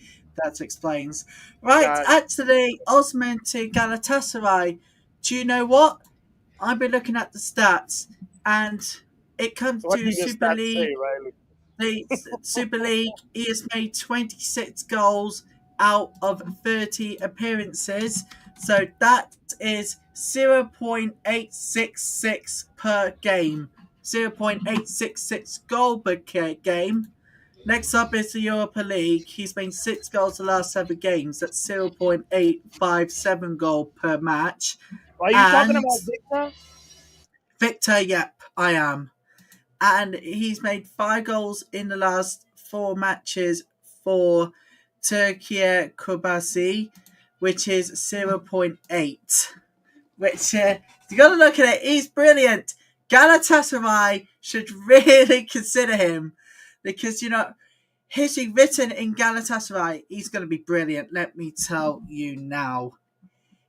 That explains. Right, God, actually, Osman to Galatasaray. Do you know what? I've been looking at the stats, and it comes what to did your Super stats League. say, Riley? The Super League, he has made 26 goals out of 30 appearances. So that is 0.866 per game. 0.866 goal per game. Next up is the Europa League. He's made 6 goals the last 7 games. That's 0.857 goal per match. Are you talking And about Victor? Victor, yep, I am. And he's made 5 goals in the last 4 matches for Turkey Kubasi, which is 0.8. Which you got to look at it. He's brilliant. Galatasaray should really consider him because history written in Galatasaray. He's going to be brilliant. Let me tell you now.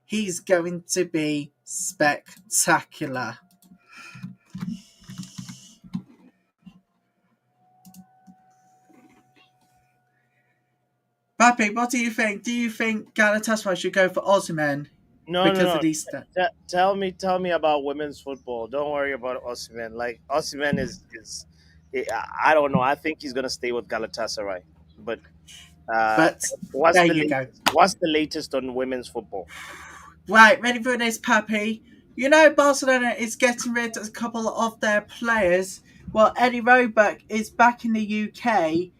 He's going to be spectacular. Papi, what do you think? Do you think Galatasaray should go for Osimhen No, no, because of no. these stats? Tell me about women's football. Don't worry about Osimhen. Like Osimhen is I don't know. I think he's gonna stay with Galatasaray. But uh, But there you go. what's the latest on women's football? Right, ready for this, Pappy? Barcelona is getting rid of a couple of their players. Well, Eddie Roebuck is back in the UK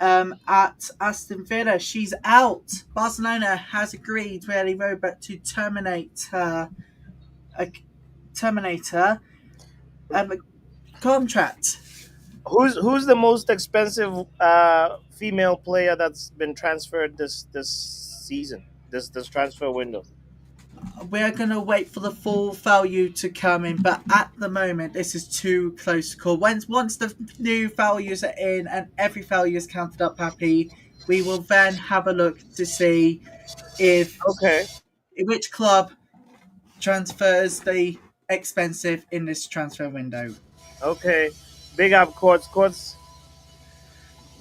at Aston Villa. She's out. Barcelona has agreed with Eddie Roebuck to terminate her contract. Who's the most expensive female player that's been transferred this season? This transfer window. We're going to wait for the full value to come in, but at the moment, this is too close to call. Once the new values are in and every value is counted up, Happy, we will then have a look to see if Okay. which club transfers the expensive in this transfer window. Okay. Big up courts.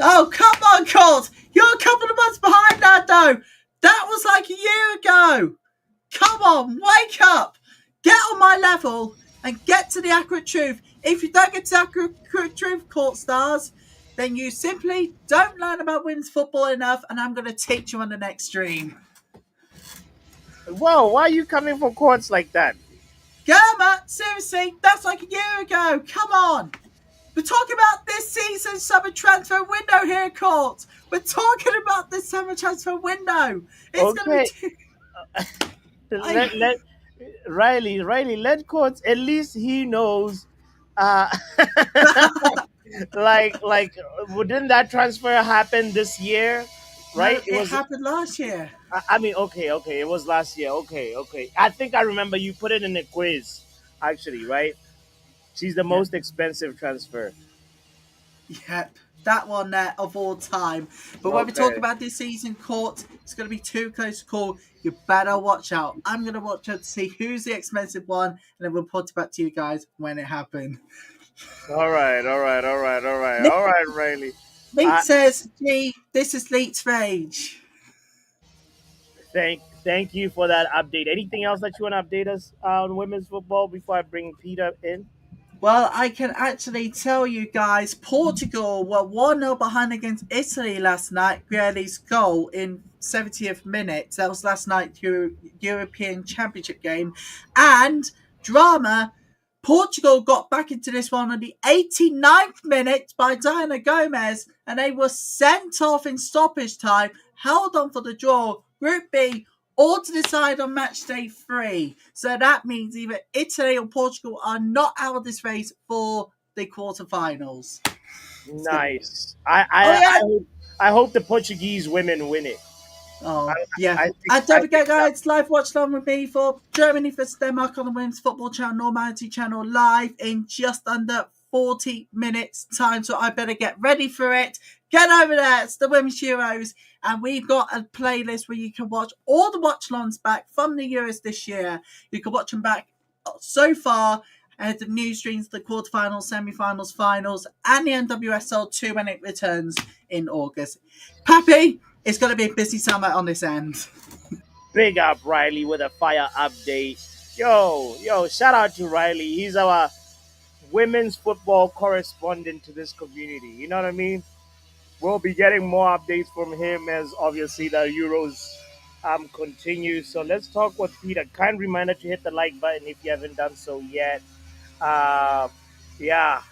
Oh, come on, Colt! You're a couple of months behind that, though! That was like a year ago! Come on, wake up! Get on my level and get to the accurate truth. If you don't get to the accurate truth, Court Stars, then you simply don't learn about women's football enough, and I'm going to teach you on the next stream. Whoa, why are you coming for courts like that? Gamma, seriously, that's like a year ago. Come on. We're talking about this season's summer transfer window here, Court. We're talking about this summer transfer window. It's going Okay. to be... Let Riley, let courts. At least he knows Uh, didn't that transfer happen this year? No, Right? It it was. happened last year. I mean, okay. It was last year. Okay. I think I remember you put it in a quiz, actually, right? She's the Yep. most expensive transfer. Yep. That one there of all time. But when we talk Okay. about this season, Court, it's going to be too close to call. You better watch out. I'm going to watch out to see who's the expensive one, and then we'll report it back to you guys when it happened. All right, Riley. Leet I says, gee, this is Leet's rage. thank you for that update. Anything else that you want to update us on women's football before I bring Peter in? Well, I can actually tell you guys, Portugal were 1-0 behind against Italy last night. Guerri's goal in 70th minute. That was last night's European Championship game. And drama, Portugal got back into this one on the 89th minute by Diana Gomez, and they were sent off in stoppage time, held on for the draw. Group B, all to decide on match day 3. So that means either Italy or Portugal are not out of this race for the quarterfinals. Nice. Oh yeah. I hope the Portuguese women win it. Oh yeah. And I don't think forget, guys, live watch along with me for Germany versus Denmark on the Women's Football Channel, Normality Channel, live in just under 40 minutes time. So I better get ready for it. Get over there. It's the Women's Euros. And we've got a playlist where you can watch all the watch-alongs back from the Euros this year. You can watch them back so far ahead of new streams, the quarterfinals, semi-finals, finals, and the NWSL 2 when it returns in August. Pappy, it's going to be a busy summer on this end. big up Riley with a fire update. Yo, shout out to Riley. He's our women's football correspondent to this community. You know what I mean? We'll be getting more updates from him as obviously the Euros continue. So let's talk with Peter. Kind reminder to hit the like button if you haven't done so yet. Uh, yeah.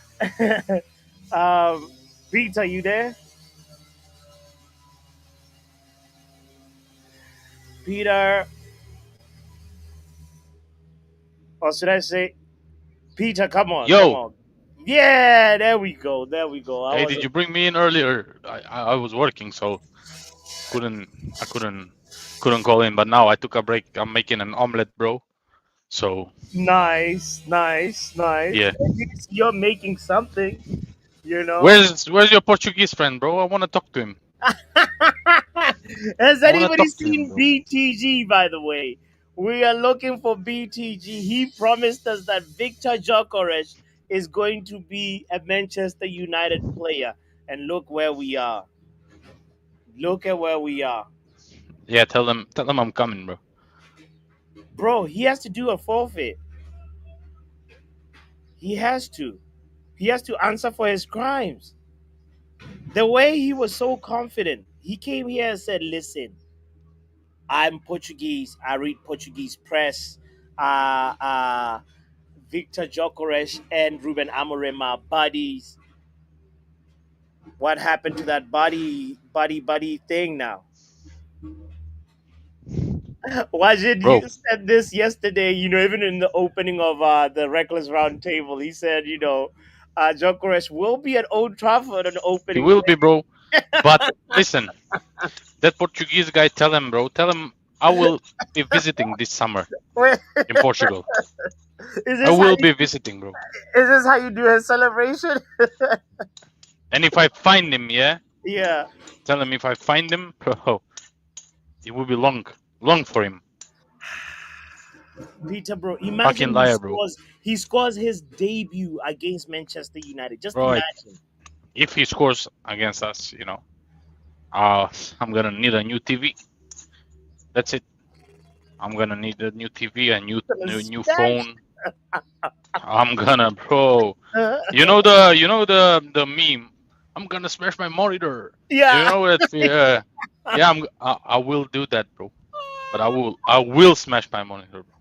Pete, are you there? Peter, or should I say Peter? Come Yo, on. Yeah, there we go. I hey, was did you bring me in earlier? I was working, so couldn't I couldn't call in. But now I took a break. I'm making an omelet, bro. So nice. yeah, At least you're making something, you know. where's your Portuguese friend, bro? I want to talk to him. Has I want to anybody talk to him, seen bro. BTG, by the way? We are looking for BTG. He promised us that Victor Jokeres is going to be a Manchester United player. And look where we are. Look at where we are. Yeah, tell them I'm coming, bro. Bro, he has to do a forfeit. He has to. He has to answer for his crimes. The way he was so confident, he came here and said, listen, I'm Portuguese. I read Portuguese press. Uh, uh, Victor Jokeres and Ruben Amorim are buddies. What happened to that buddy thing now? Wajid, Bro, you said this yesterday, even in the opening of the Reckless Round Table. He said, Jokeres will be at Old Trafford on he opening will be, bro. But listen, that Portuguese guy, tell him, bro. Tell him I will be visiting this summer day. in Portugal. is I this how will you be visiting, bro. is this how you do a celebration? And if I find him, yeah, Yeah. tell him if I find him, bro, it will be long for him. Peter, bro, Fucking imagine liar, bro. he scores his debut against Manchester United. Just Bro, imagine. if he scores against us, I'm gonna need a new TV. That's it. I'm gonna need a new TV, a new Smash. phone. I'm gonna, bro. You know the meme. I'm gonna smash my monitor. You Yeah. know it. Yeah. I will do that, bro. But I will smash my monitor, bro.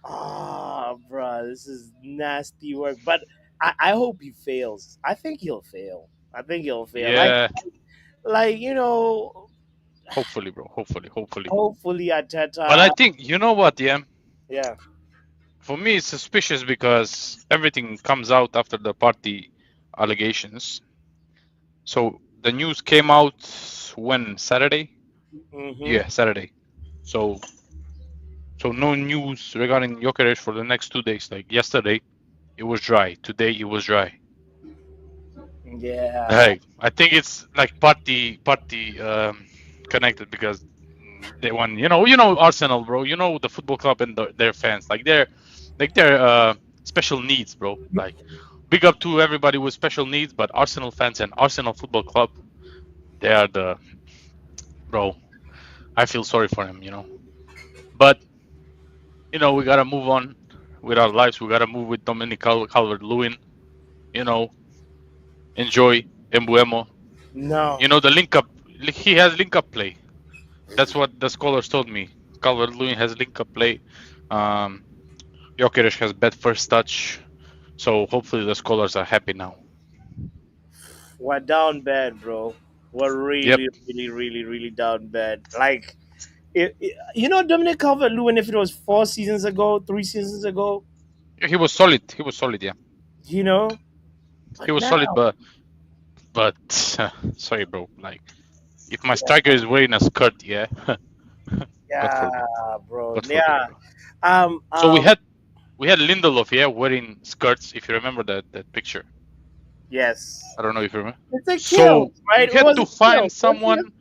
Ah, bro, this is nasty work. But I hope he fails. I think he'll fail. I think he'll fail. Yeah. Like you know, Hopefully, bro. Hopefully. hopefully But I Ateta. think you know what? Yeah. Yeah. For me, it's suspicious because everything comes out after the party allegations. So the news came out when Saturday? Mm-hmm. Yeah, Saturday. So no news regarding Jokeres for the next 2 days. Like yesterday, it was dry. Today it was dry. Yeah. Hey, I think it's like party connected because they won. You know Arsenal, bro. You know the football club and their fans. Like they're special needs, bro. Like big up to everybody with special needs, but Arsenal fans and Arsenal Football Club, they are the bro. I feel sorry for them. But we gotta move on with our lives. We gotta move with Dominic Calvert-Lewin. You know, enjoy Mbeumo. No. The link up. He has link up play. That's what the scholars told me. Calvert-Lewin has link up play. Um, Jokeres has bad first touch. So hopefully the scholars are happy now. We're down bad, bro. We're Yep, really, really, really, really down bad. Like, Dominic Calvert-Lewin, if it was 4 seasons ago, 3 seasons ago, he was solid. He was solid. Yeah, you know, he but was now, solid. But sorry, bro. Like if my striker is wearing a skirt, yeah, God yeah, forbid. bro, God forbid, yeah. bro. Um, So we um, had we had Lindelof, yeah, wearing skirts. If you remember that picture, yes. I don't know if you remember. It's a kill, So right? we It had was to a find kill. Don't you? someone.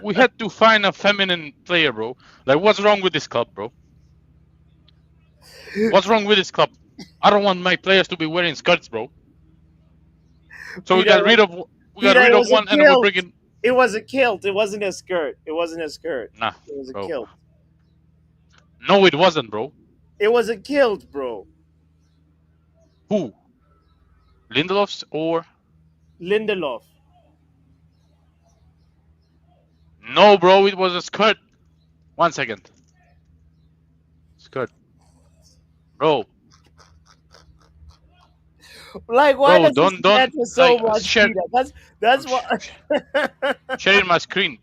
We had to find a feminine player, bro. Like, what's wrong with this club, bro? What's wrong with this club? I don't want my players to be wearing skirts, bro. So we Peter, got rid of Peter, it was a one, and we're kilt. bringing. It was a kilt. It wasn't a skirt. It wasn't a skirt. Nah, It was a bro. kilt. No, it wasn't, bro. It was a kilt, bro. Who? Lindelof's or Lindelof. no, bro? It was a skirt. 1 second. Skirt, bro. Like, why Bro, does this don't matter so like much, share. Peter? I'm That's what. sharing my screen.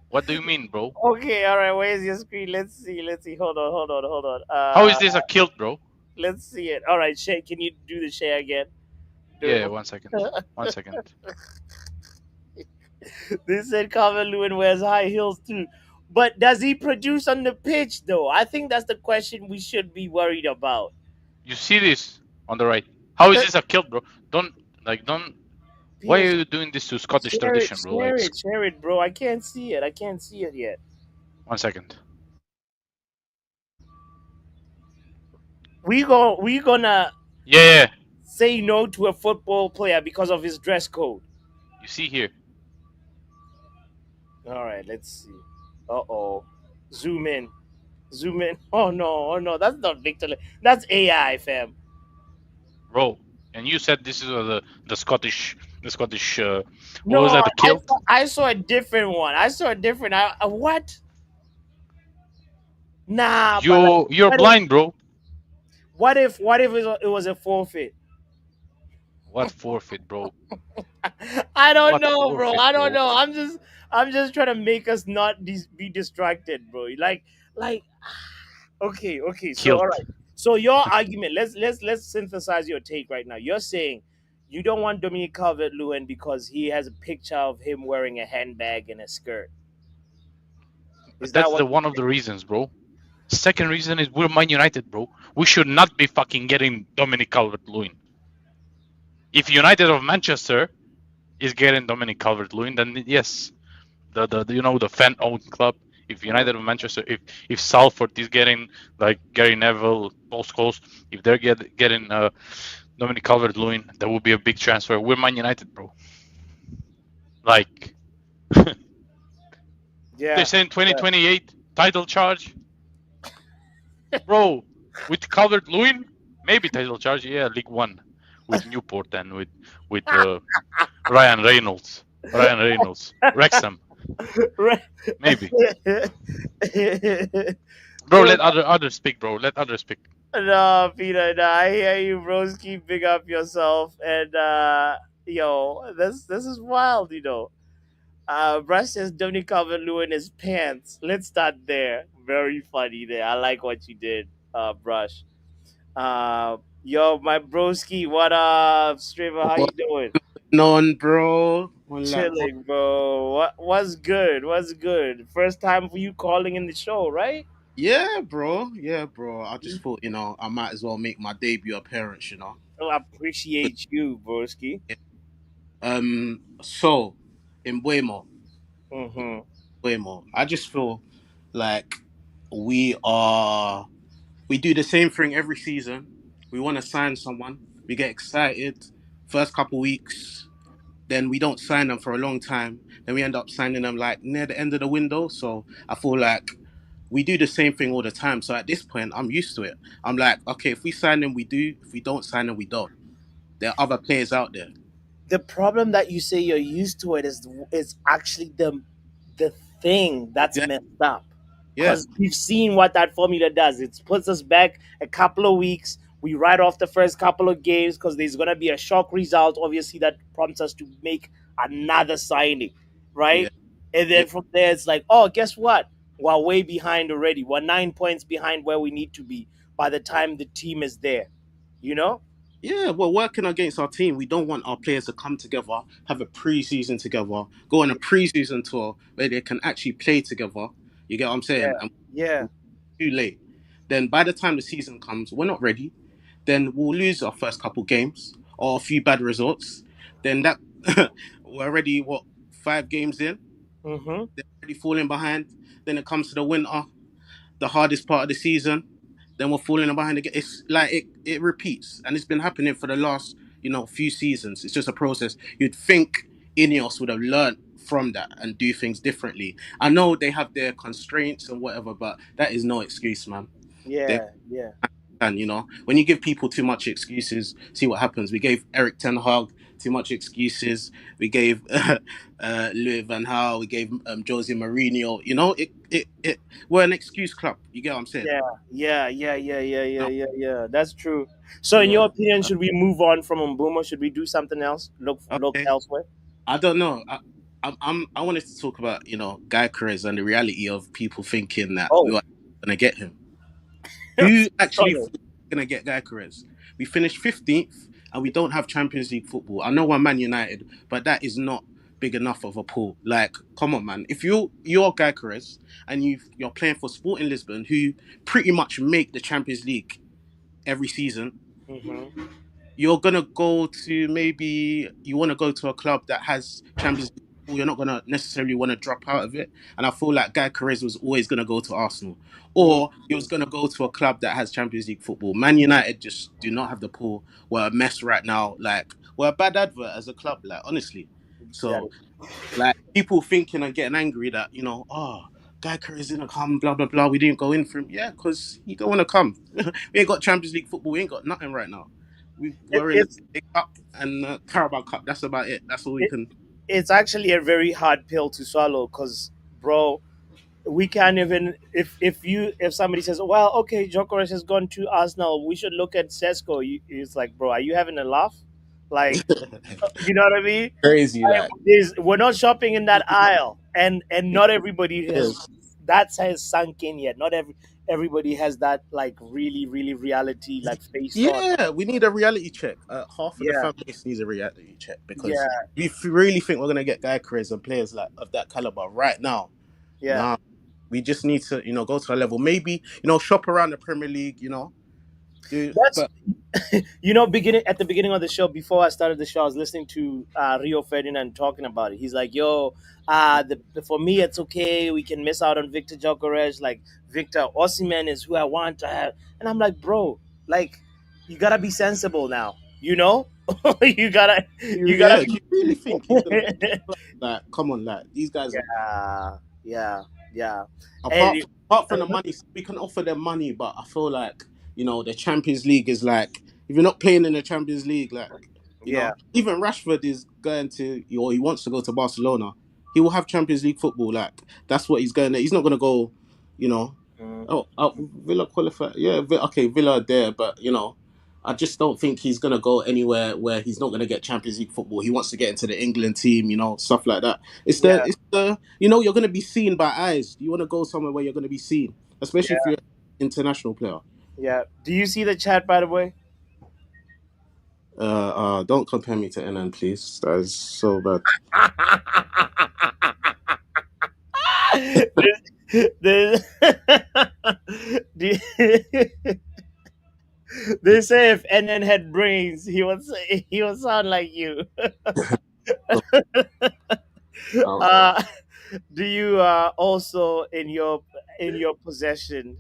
What do you mean, bro? Okay, all right. Where's your screen? Let's see. Let's see. Hold on. Hold on. Hold on. How is this a kilt, bro? Let's see it. All right, share. Can you do the share again? Do Yeah, it. 1 second. 1 second. They said Calvin Lewin wears high heels too. But does he produce on the pitch though? I think that's the question we should be worried about. You see this on the right? How is this a kilt, bro? Don't. Why Peter, are you doing this to Scottish share it, tradition, bro? share Like, it, share it, bro. I can't see it. I can't see it yet. 1 second. We gonna Yeah. say no to a football player because of his dress code. You see here. All right, let's see. Uh-oh. Zoom in. Zoom in. Oh no, oh no, that's not Victor. That's AI, fam. Bro, and you said this is the Scottish what was No, that, the kilt? I saw a different one. I saw a different. What? Nah, but like, You're blind, bro. what if it was a forfeit? What forfeit, bro? I don't What know, bro. forfeit, I don't bro? know. I'm just trying to make us not be distracted, bro. Like okay, okay. So all Kilt. right. So your argument. Let's synthesize your take right now. You're saying you don't want Dominic Calvert-Lewin because he has a picture of him wearing a handbag and a skirt. Is that That's what? the one of the reasons, bro. Second reason is we're Man United, bro. We should not be fucking getting Dominic Calvert-Lewin. If United of Manchester is getting Dominic Calvert-Lewin, then yes, the fan-owned club. If United of Manchester, if Salford is getting like Gary Neville, Paul Scholes, if they're getting Dominic Calvert-Lewin, that would be a big transfer. We're Man United, bro. Like they're Yeah. saying 2028 title charge, bro. With Calvert-Lewin, maybe title charge. Yeah, League One with Newport and with Ryan Reynolds, Wrexham, Right. maybe. Bro, let others speak, bro. Let others speak. No, Peter, no, I hear you, bros. Keep big up yourself, and yo, this is wild, you know. Brush says Dominic Calvert-Lewin his pants. Let's start there. Very funny there. I like what you did, Brush. Yo, my broski, what up, Straver? How What's you doing? on, bro? On like, what? Chilling, bro. What's good? What's good? First time for you calling in the show, right? Yeah, bro. Yeah, bro. I just thought, I might as well make my debut appearance. Oh, I But, appreciate you, broski. yeah. So in Mm-hmm. Buemo, I just feel like we are we do the same thing every season. We want to sign someone. We get excited first couple weeks, then we don't sign them for a long time. Then we end up signing them like near the end of the window. So I feel like we do the same thing all the time. So at this point, I'm used to it. I'm like, okay, if we sign them, we do. If we don't sign them, we don't. There are other players out there. The problem that you say you're used to it is actually the thing that's Yeah, messed up, yeah, because we've seen what that formula does. It puts us back a couple of weeks. We write off the first couple of games because there's gonna be a shock result, obviously, that prompts us to make another signing, yeah, right? And yeah, then from there, it's like, oh, guess what? We're way behind already. We're 9 points behind where we need to be by the time the team is there. You know? yeah. We're working against our team. We don't want our players to come together, have a pre-season together, go on a pre-season tour where they can actually play together. You get what I'm saying? Yeah, And yeah. too late. Then by the time the season comes, we're not ready. Then we'll lose our first couple games or a few bad results. Then that we're already 5 games in. Mm-hmm. They're already falling behind. Then it comes to the winter, the hardest part of the season. Then we're falling behind again. It's like it repeats, and it's been happening for the last few seasons. It's just a process. You'd think Ineos would have learned from that and do things differently. I know they have their constraints and whatever, but that is no excuse, man. They Yeah, yeah. and when you give people too much excuses, see what happens. We gave Eric Ten Hag too much excuses. We gave Louis Van Gaal. We gave Jose Mourinho. We're an excuse club. You get what I'm saying? Yeah, yeah, yeah, yeah, yeah, yeah, No, yeah, yeah. That's true. So, in yeah. your opinion, should we move on from Mbeumo? Should we do something else? Look Okay. elsewhere. I don't know. I wanted to talk about Guy Perez and the reality of people thinking that we Oh, were gonna get him. Who actually sorry. thought we were gonna get Gyökeres? We finished 15th and we don't have Champions League football. I know we're Man United, but that is not big enough of a pull. Like, come on, man. If you're Gyökeres and you're playing for Sporting Lisbon, who pretty much make the Champions League every season, Mm-hmm. you're gonna go to maybe you want to go to a club that has Champions League football. You're not gonna necessarily want to drop out of it. And I feel like Guy Perez was always gonna go to Arsenal, or he was gonna go to a club that has Champions League football. Man United just do not have the pull. We're a mess right now. Like we're a bad advert as a club. Like honestly, That so like people thinking and getting angry that Guy Curry's gonna come, blah blah blah. We didn't go in for him, yeah, because he don't want to come. We ain't got Champions League football. We ain't got nothing right now. it, We're in the it's FA Cup and Carabao Cup. That's about it. That's all we it, can. it's actually a very hard pill to swallow, because, bro, we can't even if somebody says, well, okay, Jokeres has gone to Arsenal, we should look at Sesko. It's like, bro, are you having a laugh? Like, you know what I mean? Crazy, like We're not shopping in that aisle, and not everybody has yes. that has sunk in yet. Not everybody has that, like, really, really reality, like, face on. Yeah, we need a reality check. Half of the Yeah, fan base needs a reality check because yeah, we really think we're gonna get Guy Curry's and players like of that caliber right now. yeah. Nah, we just need to, go to a level. Maybe, shop around the Premier League, do That's but beginning at the beginning of the show, before I started the show, I was listening to Rio Ferdinand talking about it. He's like, "Yo, for me, it's okay. We can miss out on Victor Jokeres. Like, Victor Osimhen is who I want to have." And I'm like, "Bro, like, you gotta be sensible now. You know, you gotta, you gotta do be." you really think he's gonna like come on, like these guys are Yeah, yeah. apart And from, apart from the money, we can offer them money, but I feel like the Champions League is like if you're not playing in the Champions League, like yeah, even Rashford is going to or he wants to go to Barcelona. He will have Champions League football. Like that's what he's going to. He's not going to go. You know, mm, Villa qualify. Yeah, okay, Villa are there, but I just don't think he's going to go anywhere where he's not going to get Champions League football. He wants to get into the England team, stuff like that. yeah, It's the, you're going to be seen by eyes. You want to go somewhere where you're going to be seen, especially if yeah. you're an international player. Yeah. Do you see the chat, by the way? Don't compare me to NN, please. That is so bad. This, they say if NN had brains, he would sound like you. Okay. Uh, do you also in your possession?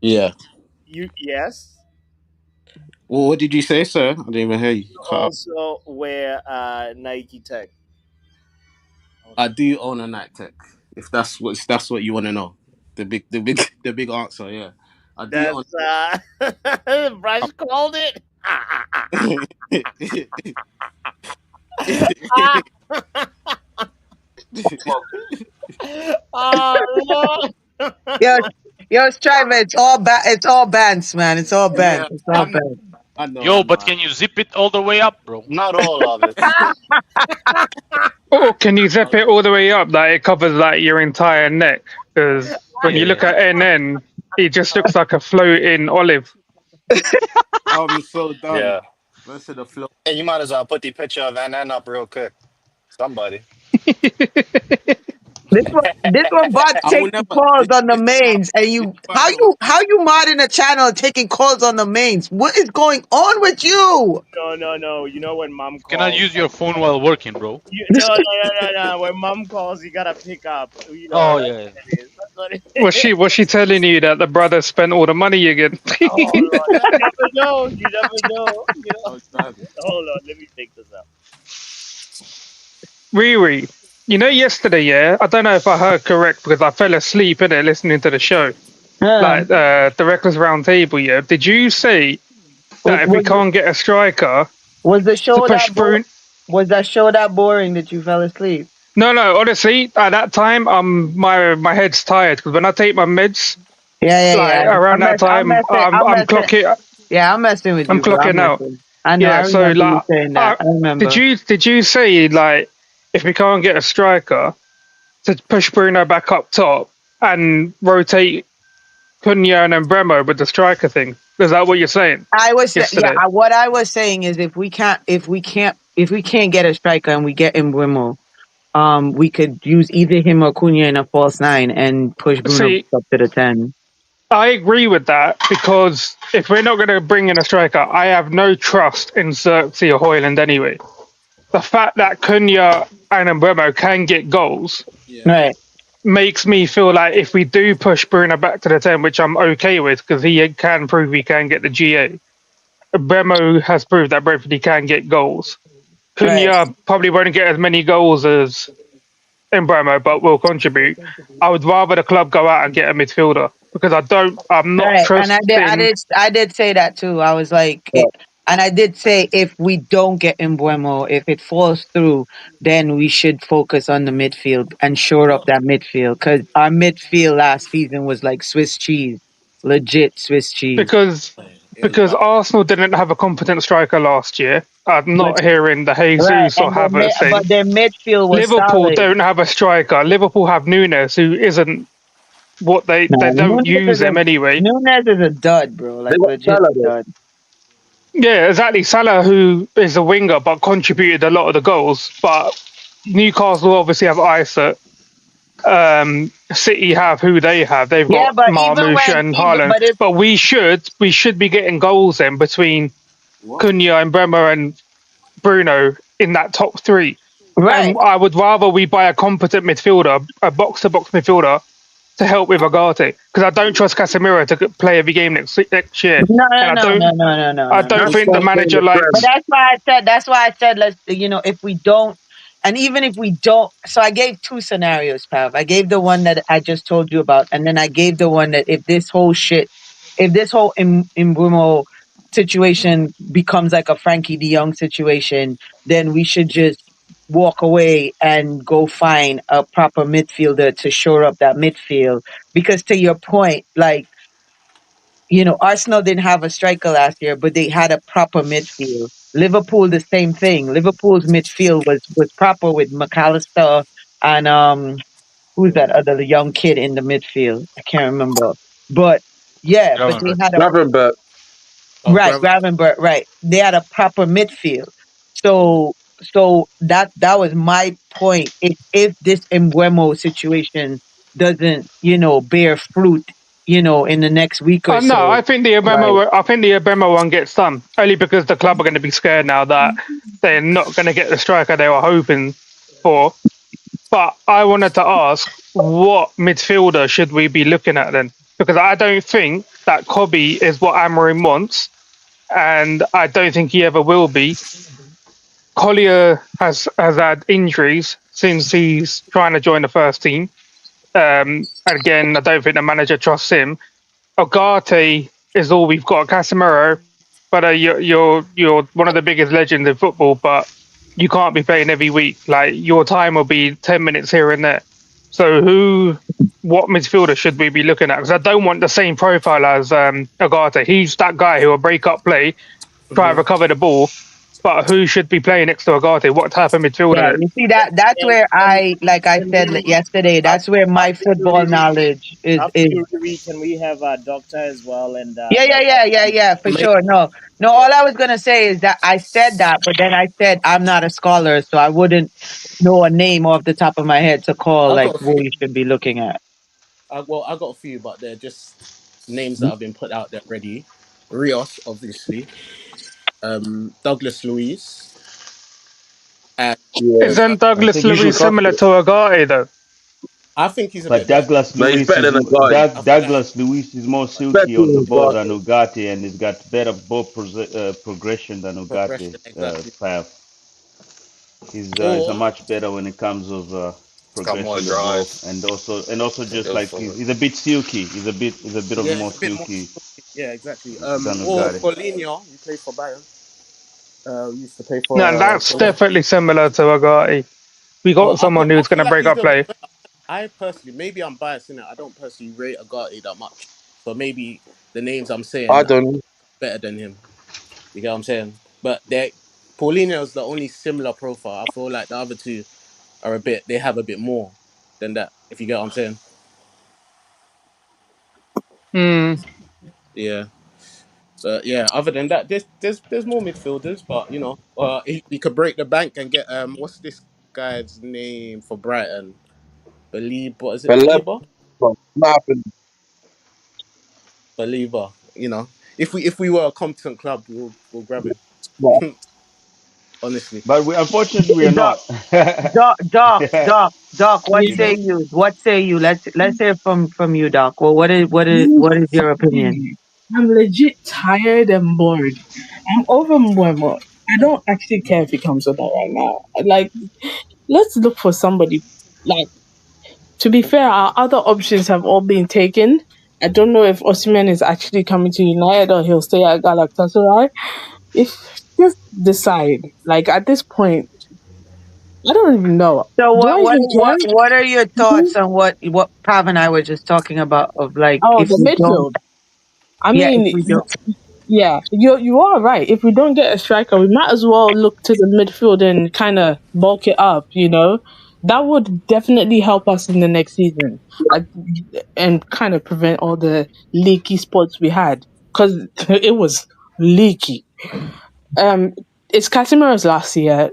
Yeah. You yes. Well, what did you say, sir? I didn't even hear you. You Cut out. also wear Nike Tech. I do own a Night Tech. If that's what you want to know, the big answer. Yeah, I do own. That's Brush called it. Oh Lord. Yo, yo, Striver, it's all bands, man. It's all bands. Yeah, It's all I'm bands. I know, I Yo, know. but can you zip it all the way up, bro? not all of it. Or can you zip it all the way up that it covers like your entire neck? Because when you look Yeah. at NN, it just looks like a floating olive. I'm so done. Yeah. Versus the flow. Hey, you might as well put the picture of NN up real quick. Somebody. This one bot I will taking never. calls on the This is my. mains, and This is you what I know. how you modding a channel taking calls on the mains? What is going on with you? No. You know when mom You cannot calls. use your phone while working, bro. No. When mom calls, you gotta pick up. You know Oh that's yeah. what it is. That's what it Was is. she telling you that the brother spent all the money again? Oh Lord, you never know. You never know. You know. I was done. Hold on, let me take this out. Riri, you know yesterday, yeah, I don't know if I heard correct because I fell asleep in it listening to the show. Huh. Like the Reckless Round Table, yeah. Did you say Was, that if we was can't get a striker was the to show push Bruno? was that show that boring that you fell asleep? No. Honestly, at that time, my head's tired because when I take my meds, like Yeah. around that time, Yeah, I'm messing with I'm you, bro. I'm clocking out. messing. I know. I Yeah. So remember you like, saying that. I did remember. you say like if we can't get a striker to push Bruno back up top and rotate Cunha and Mbeumo with the striker thing? Is that what you're saying Yeah. yesterday? What I was saying is if we can't get a striker and we get Mbeumo, we could use either him or Cunha in a false nine and push Bruno See, up to the 10. I agree with that because if we're not going to bring in a striker, I have no trust in Xerxes or Hoyland anyway. The fact that Cunha and Mbeumo can get goals Yeah. Right. makes me feel like if we do push Bruno back to the 10, which I'm okay with because he can prove he can get the GA, Mbeumo has proved that Brentford he can get goals. Right. Cunha probably won't get as many goals as Mbeumo, but will contribute. I would rather the club go out and get a midfielder because I'm not Right. And trusting. I did say that too. I was like, and I did say if we don't get Mbeumo, if it falls through, then we should focus on the midfield and shore up that midfield because our midfield last season was like Swiss cheese, legit Swiss cheese. because It was bad. Arsenal didn't have a competent striker last year. I'm But not hearing the right, Jesus or Havertz but thing. their midfield was Liverpool solid. don't have a striker. Liverpool have Nunes, who isn't what No, they don't use him anyway. Nunes is a dud, bro. They Like got legit Salah a though. dud. Yeah, exactly. Salah, who is a winger but contributed a lot of the goals, but Newcastle obviously have Isak. City have who they have. They've Yeah, got but Marmoush and Haaland. but if But we should be getting goals then between What? Cunha and Bremer and Bruno in that top three. right. And I would rather we buy a competent midfielder, a box to box midfielder, to help with Agate because I don't trust Casemiro to play every game next year, and I don't Man think the can't play in manager the But Prem. likes that's why I said let's if we don't, and even if we don't, so I gave two scenarios, Pav. I gave the one that I just told you about, and then I gave the one that if this whole Mbeumo situation becomes like a Frankie De Jong situation, then we should just walk away and go find a proper midfielder to shore up that midfield. Because to your point, like Arsenal didn't have a striker last year, but they had a proper midfield. Liverpool, the same thing. Liverpool's midfield was proper with McAllister and who's that other young kid in the midfield? I can't remember. But Yeah, but they Gravenberch. had a Gravenberch. Oh, right, Gravenberg, right. They had a proper midfield. So that was my point. If this Mbeumo situation doesn't, bear fruit, in the next week or No, so, right? I think the Obama one gets done only because the club are going to be scared now that they're not going to get the striker they were hoping for. But I wanted to ask, what midfielder should we be looking at then? Because I don't think that Kobe is what Amorim wants, and I don't think he ever will be. Collier has had injuries since he's trying to join the first team. Again, I don't think the manager trusts him. Ogate is all we've got. Casemiro, but you're one of the biggest legends in football, but you can't be playing every week. Like your time will be 10 minutes here and there. So what midfielder should we be looking at? Because I don't want the same profile as Ogate. He's that guy who will break up play, try and recover the ball. But who should be playing next to Ogate? What type of Yeah, midfielder? you see that's And where and like I can said we yesterday, that's where my after you football Riri, knowledge is. after you Riri, can we have Doctor as well and Yeah, yeah, let yeah, yeah, yeah, for Amazing. sure. No, no. yeah. All I was gonna say is that I said that, but then I said I'm not a scholar, so I wouldn't know a name off the top of my head to call I like got a who few. you should be looking at. I got a few, but they're just names that have been put out there already. Rios, obviously. Douglas Luiz, and Yeah, uh, Isn't I Douglas think he's Luiz a similar to Ogate though? I think he's a but bit better. but he's better than a guy. I feel like Douglas Luiz is more silky on the Especially ball than Ugarte, and he's got better ball progression than progression Ugarte. exactly. Path. He's a Or much better when it comes of It's got more progression of ball, drive. and also Can just go like forward. he's a bit silky. He's a bit of yeah, more it's a bit more. silky Yeah, exactly. than Or Ugarte. Paulinho, he plays for Bayern. Used to play No, for that's definitely similar to Agati. We Oh, got someone I who's going feel to like break he's up a bit play. better. I personally, maybe I'm biased in it. I don't personally rate Agati that much. So maybe the names I'm I saying are don't know. better than him. You get what I'm saying? But Paulinho's the only similar profile. I feel like the other two are they have a bit more than that. If you get what I'm saying? Hmm. Yeah. But yeah, other than that, there's more midfielders. But he could break the bank and get what's this guy's name for Brighton? Belieber, is it But Belieber? nothing. Believer. If we were a competent club, we'll grab him. Honestly, But unfortunately, we are Doc, not. Doc. What You Yeah. say know. you? What say you? Let's hear from you, Doc. Well, what is your opinion? I'm legit tired and bored. I'm over Mbeumo. I don't actually care if he comes or not right now. Like, let's look for somebody. Like, to be fair, our other options have all been taken. I don't know if Osimhen is actually coming to United or he'll stay at Galatasaray. If just decide. Like at this point, I don't even know. So Do I what what even what care? what are your Mhm. thoughts on what Pav and I were just talking about of like Oh, if the we don't, midfield. I yeah, if mean, we don't. yeah, you are right. If we don't get a striker, we might as well look to the midfield and kind of bulk it up. That would definitely help us in the next season, like, and kind of prevent all the leaky spots we had because it was leaky. Um, it's Casemiro's last year.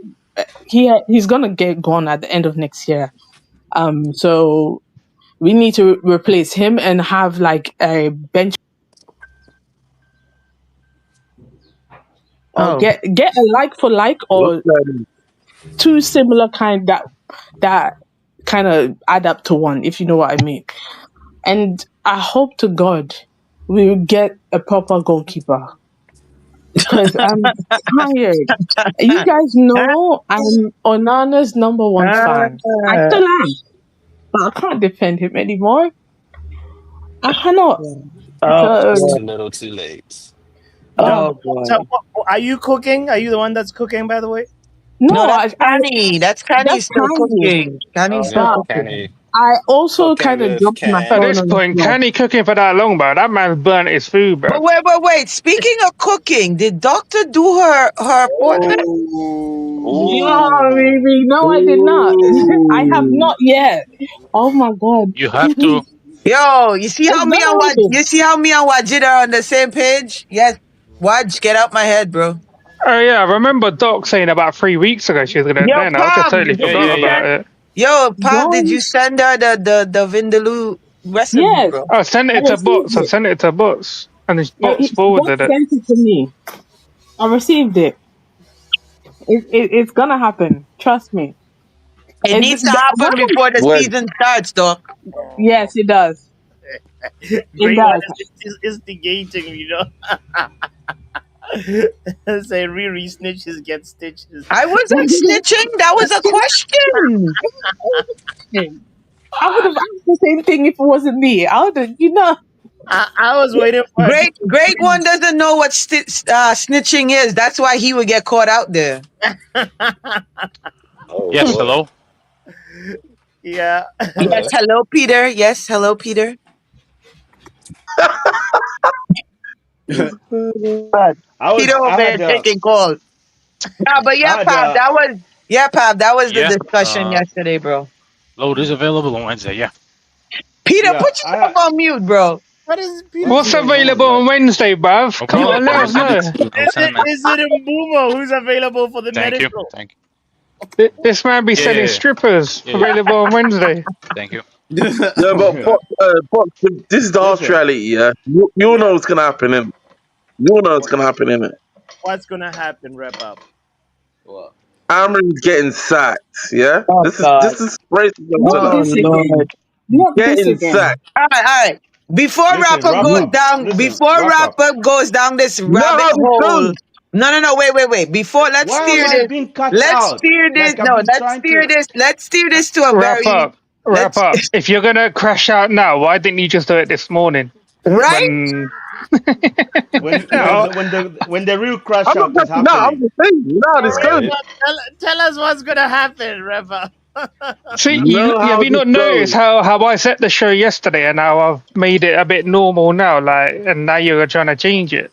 He's gonna get gone at the end of next year. So we need to replace him and have like a bench or Oh, get a like for like What's or going on? two similar kind that kind of add up to one, if you know what I mean. And I hope to God we will get a proper goalkeeper because I'm tired. You guys know I'm Onana's number one fan. I still am, but I can't defend him anymore. I cannot. oh, So, It's boy. too little, too late. uh, Oh So, boy. are you cooking? Are you the one that's cooking, by the way? No, no, that's I Canny. That's Canny that's still tiny, cooking. Canny's still Yeah, but cooking. Kenny I also cooking kind of with dropped my At phone this Kenny. on the point, floor. can he cooking for that long, bro? That man's burnt his food, bro. But wait. Speaking of cooking, did Doctor do her appointment? No, Ooh. baby. No, I did not. I have Ooh. not yet. Oh my god. You have to. Yo, you see how It's me and gonna happen. Wajid are on the same page? Yes. Waj, get out my head, bro. Oh yeah, I remember Doc saying about 3 weeks ago she was gonna Yo, then. I just Pab, totally did Yeah, you forgot yeah, yeah. about send it. Yo, Pab, did you Don't. send her the Vindaloo recipe, Yes, bro? I sent I it to received Bots. I it. sent it to Bots, and his Yeah, Bots God forwarded it. sent it to me. I received it. It's gonna happen. Trust me. It needs to happen before the When? season starts, Doc. Yes, it does. It Great one does. is instigating, Say Riri snitches get stitches. I wasn't snitching. That was a question. I would have asked the same thing if it wasn't me. I would have, I was waiting for her to. Great one doesn't know what snitching is. That's why he would get caught out there. Oh Yes, boy. hello. Yeah. Yes, hello, Peter. Yes, hello, Peter. But Peter I over there had taking calls. Nah, but I had Pab, that was the Yeah. discussion yesterday, bro. Load is available on Wednesday. Yeah. Peter, yeah put yourself on mute, bro. What is Peter's What's going on? available Like, on Wednesday, bruv? No Come problem. on, let I will us send it know. to you. I will send it, man. Is it Mbeumo who's available for the Thank you. medical? Thank This man be you. Yeah, selling yeah, yeah. strippers. Yeah, yeah. Available on Wednesday. Thank you. Yeah, but this is the harsh listen, reality. Yeah, you all Yeah. know what's gonna happen, innit? You all know what's gonna happen, innit? What's gonna happen? Wrap up. What? Amrin's getting sacked. Yeah, Oh, God. this is racist to not that. Oh, this Lord. again. Not this Getting again. sacked. All right. Before listen, wrap up. Listen, wrap up. Wrap up goes down this You know rabbit how this hole. goes. No. Wait. Before Why am I being cut out? Like I've been trying to. Let's steer this to a Wrap very, up. Wrap let's, up. If you're gonna crash out now, why didn't you just do it this morning? right? When When no, the real crash I'm not out is catching that. I'm happening. just saying. You know how this Wrap goes. Yeah. up. Tell us what's gonna happen, Wrap up. see, You know have how you this not goes. noticed how I set the show yesterday and how I've made it a bit normal now, like, and now you're trying to change it.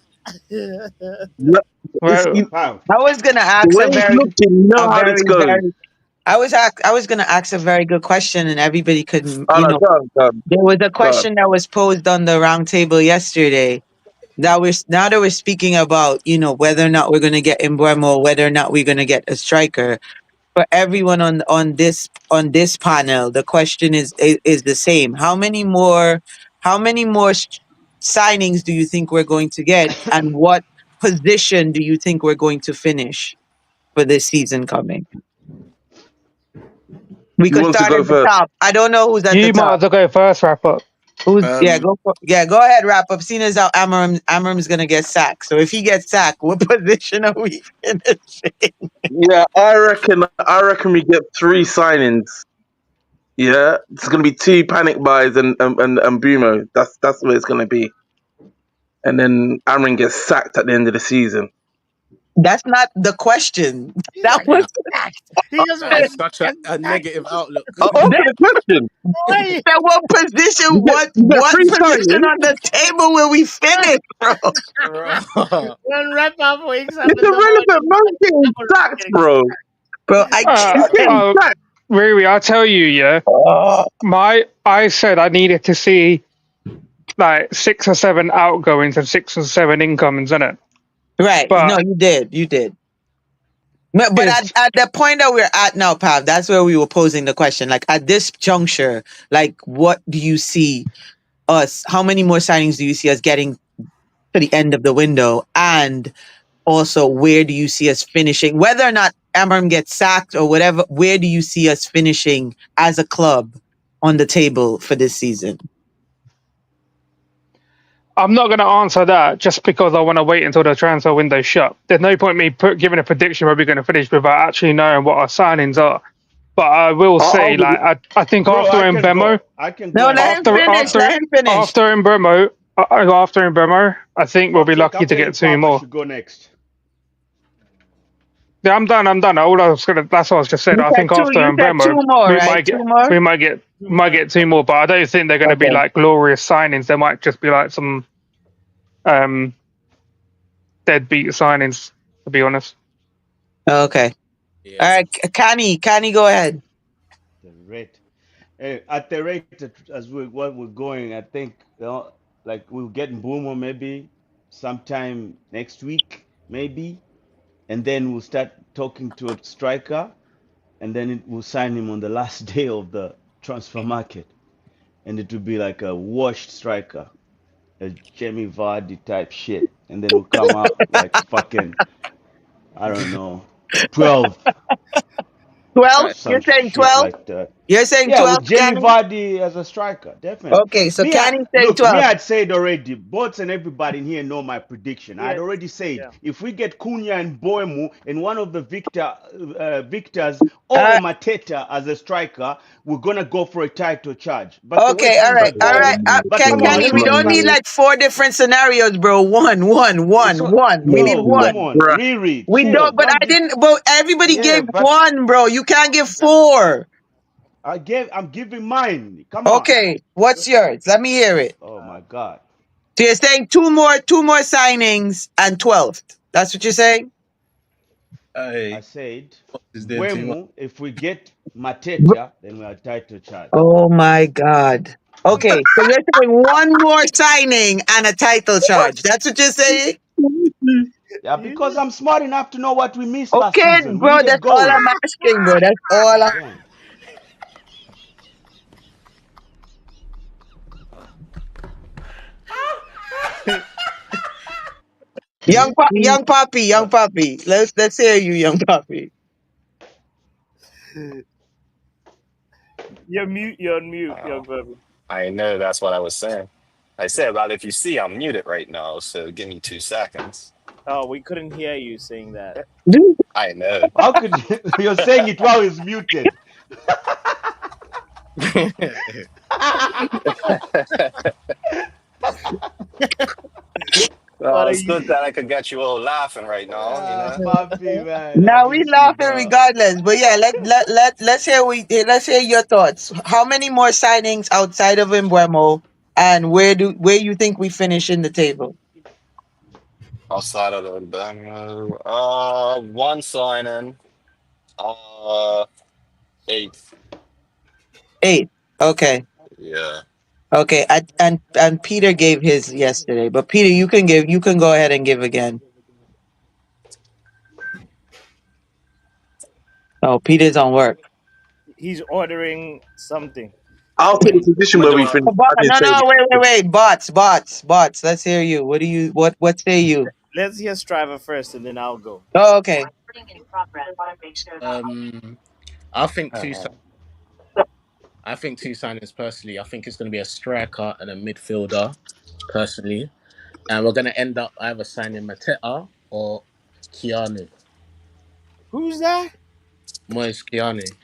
No, it's Well, How? I was gonna the ask way it's looking. You know how this goes. I was gonna ask a very good question, and everybody could, Oh no, God. there was a question that was posed on the round table yesterday. Now that we're speaking about, whether or not we're gonna get Mbeumo, whether or not we're gonna get a striker. For everyone on this panel, the question is the same. How many more signings do you think we're going to get, and what position do you think we're going to finish for this season coming? We Who could wants to start go at the first? top. I don't know who's at the you might top. as well go first, wrap up. Um, Go ahead, wrap up. Seeing as how Amarim's gonna get sacked. So if he gets sacked, what position are we finishing? Yeah, I reckon we get 3 signings. Yeah, it's gonna be 2 panic buys and Mbeumo. That's what it's gonna be. And then Amrin gets sacked at the end of the season. That's not the question. He's That like, was nah, get sacked. He just that is wants such to get a sacked. negative outlook. Answer the question. Why? that what position, You get what 3 position signings. on the table will we finish, bro? Bro. When Wrap Up wakes up It's in the irrelevant. morning, Man's getting sacked, getting bro. Bro, I Uh, He's can't. getting uh, sacked. Riri, I'll tell you, yeah. Oh, I said I needed to see like 6 or 7 outgoings and 6 or 7 incomings, innit? right. No, But you did. But at, it's at the point that we're at now, Pav, that's where we were posing the question. Like at this juncture, like what do you see us? How many more signings do you see us getting to the end of the window? And also, where do you see us finishing? Whether or not Amram gets sacked or whatever, where do you see us finishing as a club on the table for this season? I'm not going to answer that just because I want to wait until the transfer window shut. There's no point me giving a prediction where we're going to finish without actually knowing what our signings are. But I will I'll say, give like, I think Bro, after Mbeumo, I can No, go and let him after speak finish. now. after Let him finish. after Mbeumo, I think we'll be Toxic, lucky I'm to letting get 2 Papa more. should go next. Yeah, I'm done. All I was gonna. That's what I was just said. You I said think two. after You said two Mbeumo, more, we right? might Two get more. might get 2 more, but I don't think they're going to be Okay. like glorious signings. They might just be like some um deadbeat signings, to be honest. Okay. All Yeah. right, Kani, go ahead. The red. At the rate as what we're going, I think like we'll get Mbeumo maybe sometime next week, maybe, and then we'll start talking to a striker, and then we'll sign him on the last day of the transfer market, and it will be like a washed striker, a Jamie Vardy type shit, and then we'll come out like fucking I don't know, 12 12? or That, You're some saying shit 12? like that. You're saying Yeah, 12, with Jamie Kenny? Vardy as a striker, definitely. Okay, so Kenny's saying Look, me, 12. I'd said already. Bots and everybody in here know my prediction. I'd Yeah, already said yeah. if we get Cunha and Boemu and one of the Victors or a Uh, Mateta as a striker, we're gonna go for a title charge. But the way okay, all things are right, all right. going, but come on, Kenny, let's we not don't need be. like 4 different scenarios, bro. One, So one. We need no, come one. on, Bruh. Riri, We chill. don't, but I Don't be. didn't, but everybody Yeah, gave but one, bro. You can't give 4. I'm giving mine. Come on. Okay, what's yours? Let me hear it. Oh my God. So you're saying two more signings and 12th. That's what you're saying? I hey, said, Fox is doing too much. Buemu, if we get Mateta, then we are title charge. Oh my God. Okay, so you're saying one more signing and a title charge. That's what you're saying? Yeah, because I'm smart enough to know what we missed last Okay, season. We bro, needed that's all I'm goals. asking, bro. That's all I Damn. Young puppy. Let's hear you, young puppy. You're mute. You're on mute, Oh, young baby. I know that's what I was saying. I said, well, if you see, I'm muted right now, so give me 2 seconds. Oh, we couldn't hear you saying that. I know. How could you? You're saying it while he's muted. What Well, are it's you? good that I could get you all laughing right now, you know? Puppy, man. I Now we miss you, laughing bro. regardless, but yeah, let's hear your thoughts. How many more signings outside of Mbeumo, and where you think we finish in the table? Outside of the banner, one signing, uh, eighth. 8. Okay, Yeah. okay. And Peter gave his yesterday, but Peter, you can go ahead and give again. Oh, Peter's on work. He's ordering something. I'll take the position I'm where we doing. finished. I didn't No, say no, that. wait. Bots. Let's hear you. What say you? Let's hear Striver first, and then I'll go. Oh, okay. Um, I think two. Uh, I think two signings personally. I think it's going to be a striker and a midfielder personally, and we're going to end up either signing Mateta or Keanu. Who's that? Moise Keanu.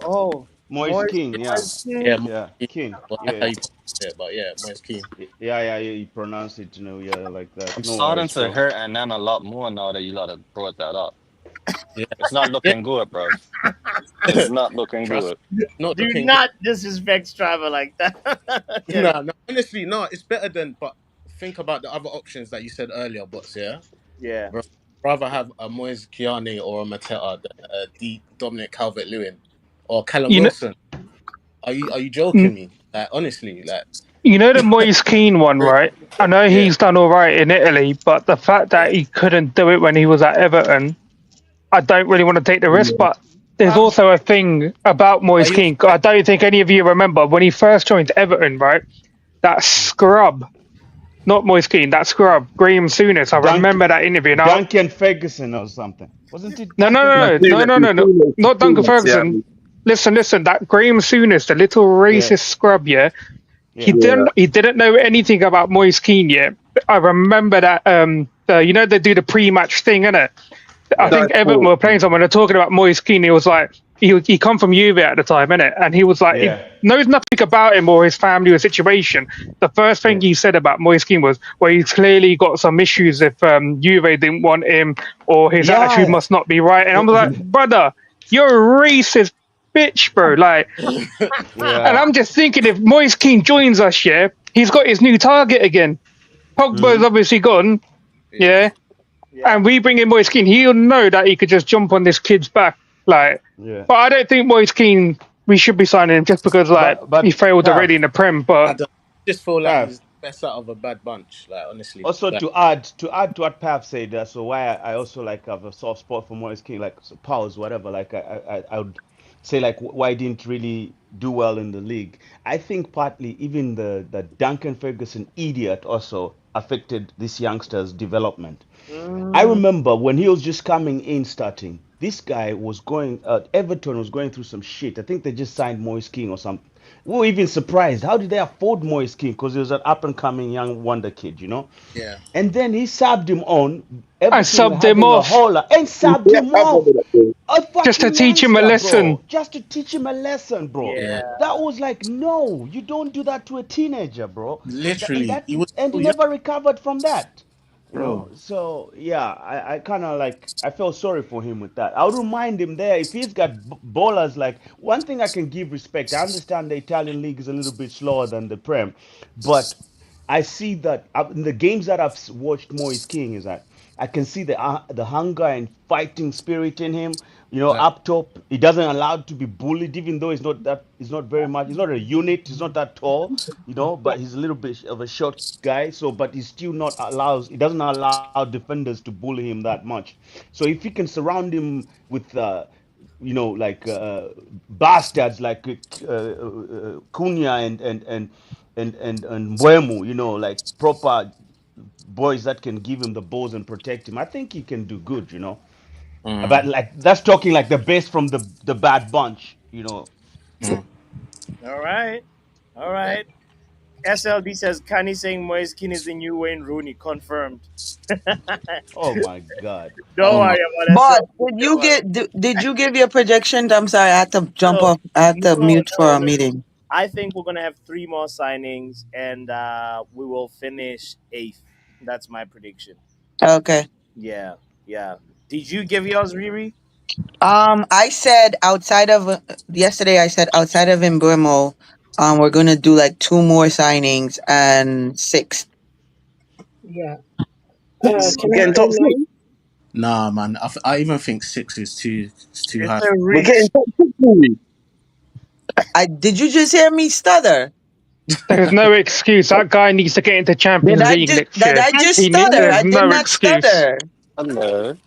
Oh, Moise Morris. King, yeah. Yeah, Moise Yeah. Keane. King. Well, that's how Yeah. you pronounce it, but yeah, Moise Keane. Yeah, you pronounce it, yeah, like that. I'm No starting worries, to bro. hurt and then a lot more now that you lot have brought that up. Yeah, It's not yeah. looking good, bro. It's not looking Trust good. me, not Do looking good. not disrespect Striver like that. Kenny. No, no, honestly, no. It's better than. But think about the other options that you said earlier, bots. Yeah, Yeah. rather have a Moise Keane or a Mateta than a Dominic Calvert-Lewin or Callum You know, Wilson. Are you joking me? Like honestly, like you know the Moise Keane one, right? I know yeah, he's done all right in Italy, but the fact yeah. that he couldn't do it when he was at Everton, I don't really want to take the risk. Yeah. But there's Ah, also a thing about But Moise he was Keane. I don't think any of you remember when he first joined Everton, right? That scrub, not Moise Keane, that scrub, Graham Souness. I Dunk, remember that interview. Now, Duncan Ferguson or something. Wasn't it no, no, Duncan no, no, Ferguson? no, no, no, not Duncan Yeah. Ferguson. Listen, that Graham Souness, the little Yeah, racist scrub, yeah. yeah. Yeah. He didn't know anything about Moise Keane yet. I remember that they do the pre-match thing, innit? I yeah, think Sky Everton Sports. were playing someone. They're talking about Moise Keane. He was like, he come from Juve at the time, innit? And he was like, he Yeah, knows nothing about him or his family or situation. The first thing yeah, he said about Moise Keane was, well, he's clearly got some issues if Juve didn't want him or his attitude yeah, must not be right. And I'm like, brother, you're a racist bitch, bro. Like, and yeah. I'm just thinking if Moise Keane joins us, yeah, he's got his new target again. Pogba's Hmm. obviously gone, yeah. yeah, Yeah. and we bring in Moise Keane, he'll know that he could just jump on this kid's back. Like, Yeah. but I don't think Moise Keane. we should be signing him just because like he But failed Pav, already in the Prem. I But don't just feel like Pav. he's the best out of a bad bunch. Like honestly, Also, like to add to what Pav said, so why I also like have a soft spot for Moise King, like so pause, whatever. Like I would say like why he didn't really do well in the league. I think partly even the Duncan Ferguson idiot also affected this youngster's development. I Mm, remember when he was just coming in starting, this guy was going, Everton was going through some shit. I think they just signed Moise King or something. We were even surprised. How did they afford Moise King? Because he was an up and coming young wonder kid, you know? yeah, And then he subbed him on. I Everton were subbed him having a off holler and subbed Yeah, him I off. remember that game. A just to fucking teach him a youngster, lesson. bro. Just to teach him a lesson, bro. yeah. yeah. That was like, no, you don't do that to a teenager, bro. Literally, he was And so he young, never recovered from that. You bro. know, so yeah, I kind of like I felt sorry for him with that. I would remind him there if he's got ballers like one thing I can give respect. I understand the Italian league is a little bit slower than the Prem, but I see that in the games that I've watched Moise King is that I can see the hunger and fighting spirit in him. You know, Like, up top, he doesn't allow to be bullied, even though he's not very much. He's not a unit. He's not that tall, you know, but he's a little bit of a short guy. So, but he's still not allows. He doesn't allow defenders to bully him that much. So, if he can surround him with like bastards like Cunha and Mbeumo, you know, like proper boys that can give him the balls and protect him. I think he can do good, you know. But mm, like that's talking like the best from the bad bunch, you know. mm. All right. All right. SLD says Kani saying Moise Kean is the new Wayne Rooney. Confirmed. Oh my God. Don't Oh my, worry about But SLD. did Don't you worry. did you give your projections? I'm sorry, I had to jump No, off. I had no, to mute no, for a no. meeting. I think we're gonna have three more signings, and we will finish eighth. That's my prediction. Okay. Yeah, yeah. Did you give yours, Riri? I said outside of yesterday. I said outside of Mbeumo, we're gonna do like two more signings and six. Yeah. Six. Can We're I getting say top six. mine? nah, man. I even think six is too It's high. a We're reach. getting top six. Movie. I did you just hear me stutter? There's no excuse. That guy needs to get into Champions League next Did year. I just stutter? There's I did no not excuse. stutter. Hello.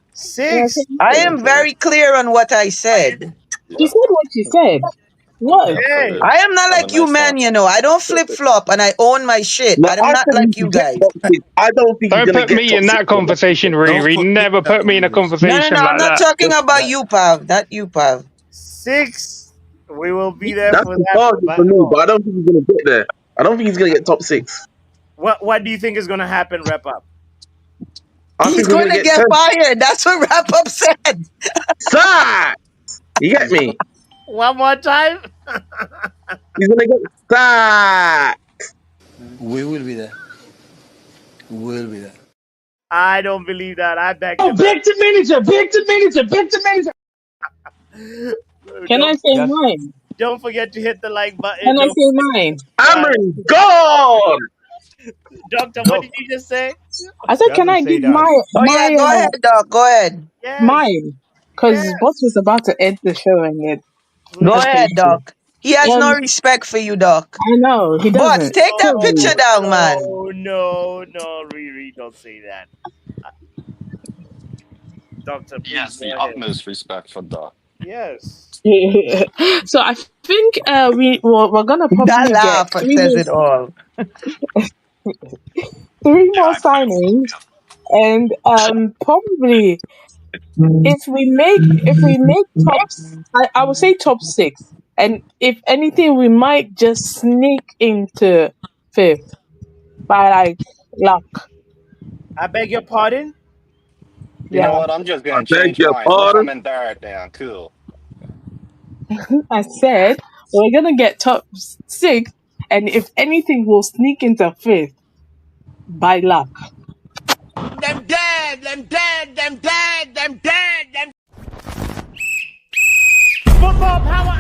Can I say Six. I mine? am very clear on what I said. She Yeah. said what she said. What? Okay. Absolutely. I am not Have a like you nice one. men, you know. I don't flip flop and I own my shit. No, I'm I not said we like you should get guys. top six. I don't think he's Don't gonna put get me top in six. that conversation, Don't Riri. put me Never in that put me in a conversation. No, conversation I'm like not that. talking Just about that you, Pav. Not you, Pav. Six. We will be there That's for the that target for me, battle. but I don't think he's gonna get there. I don't think he's gonna get top six. What do you think is gonna happen, wrap up? I He's think we're going gonna to get get 10. fired. That's what wrap up said. Sack! You get He's gonna me? One more time. He's gonna get sacked. We will be there. We will be there. I don't believe that. I beg Oh, the man. Victor Manager, Victor Manager, Victor Manager. Can I Don't say just mine? don't forget to hit the like button. Can I Don't say mine? uh, Amrin gone. Doctor, what did Doc, you just say? I said, can doesn't I say give that. Oh, yeah. Go ahead, Doc. Go ahead. Yes, mine? Because yes, Boss was about to end the show and it Go has to please. ahead, leave. Doc. He has no Um, respect for you, Doc. I know he But doesn't. take that Totally. picture No, down, man. no, Riri, don't say that. Uh, Doctor, He please has go the ahead. utmost respect for Doc. Yes. So I think we're gonna That probably get laugh says it all. three Yeah, more I put him signings, and probably Mm. if we make top, I would say top six, and if anything, we might just sneak into fifth by like luck. I beg your pardon. You know Yeah, what? I'm just I gonna beg change your mine. I'm pardon. coming third now. Cool. I said we're gonna get top six, and if anything, we'll sneak into fifth by luck. Them dead, them dead, them dead, them dead, them Football power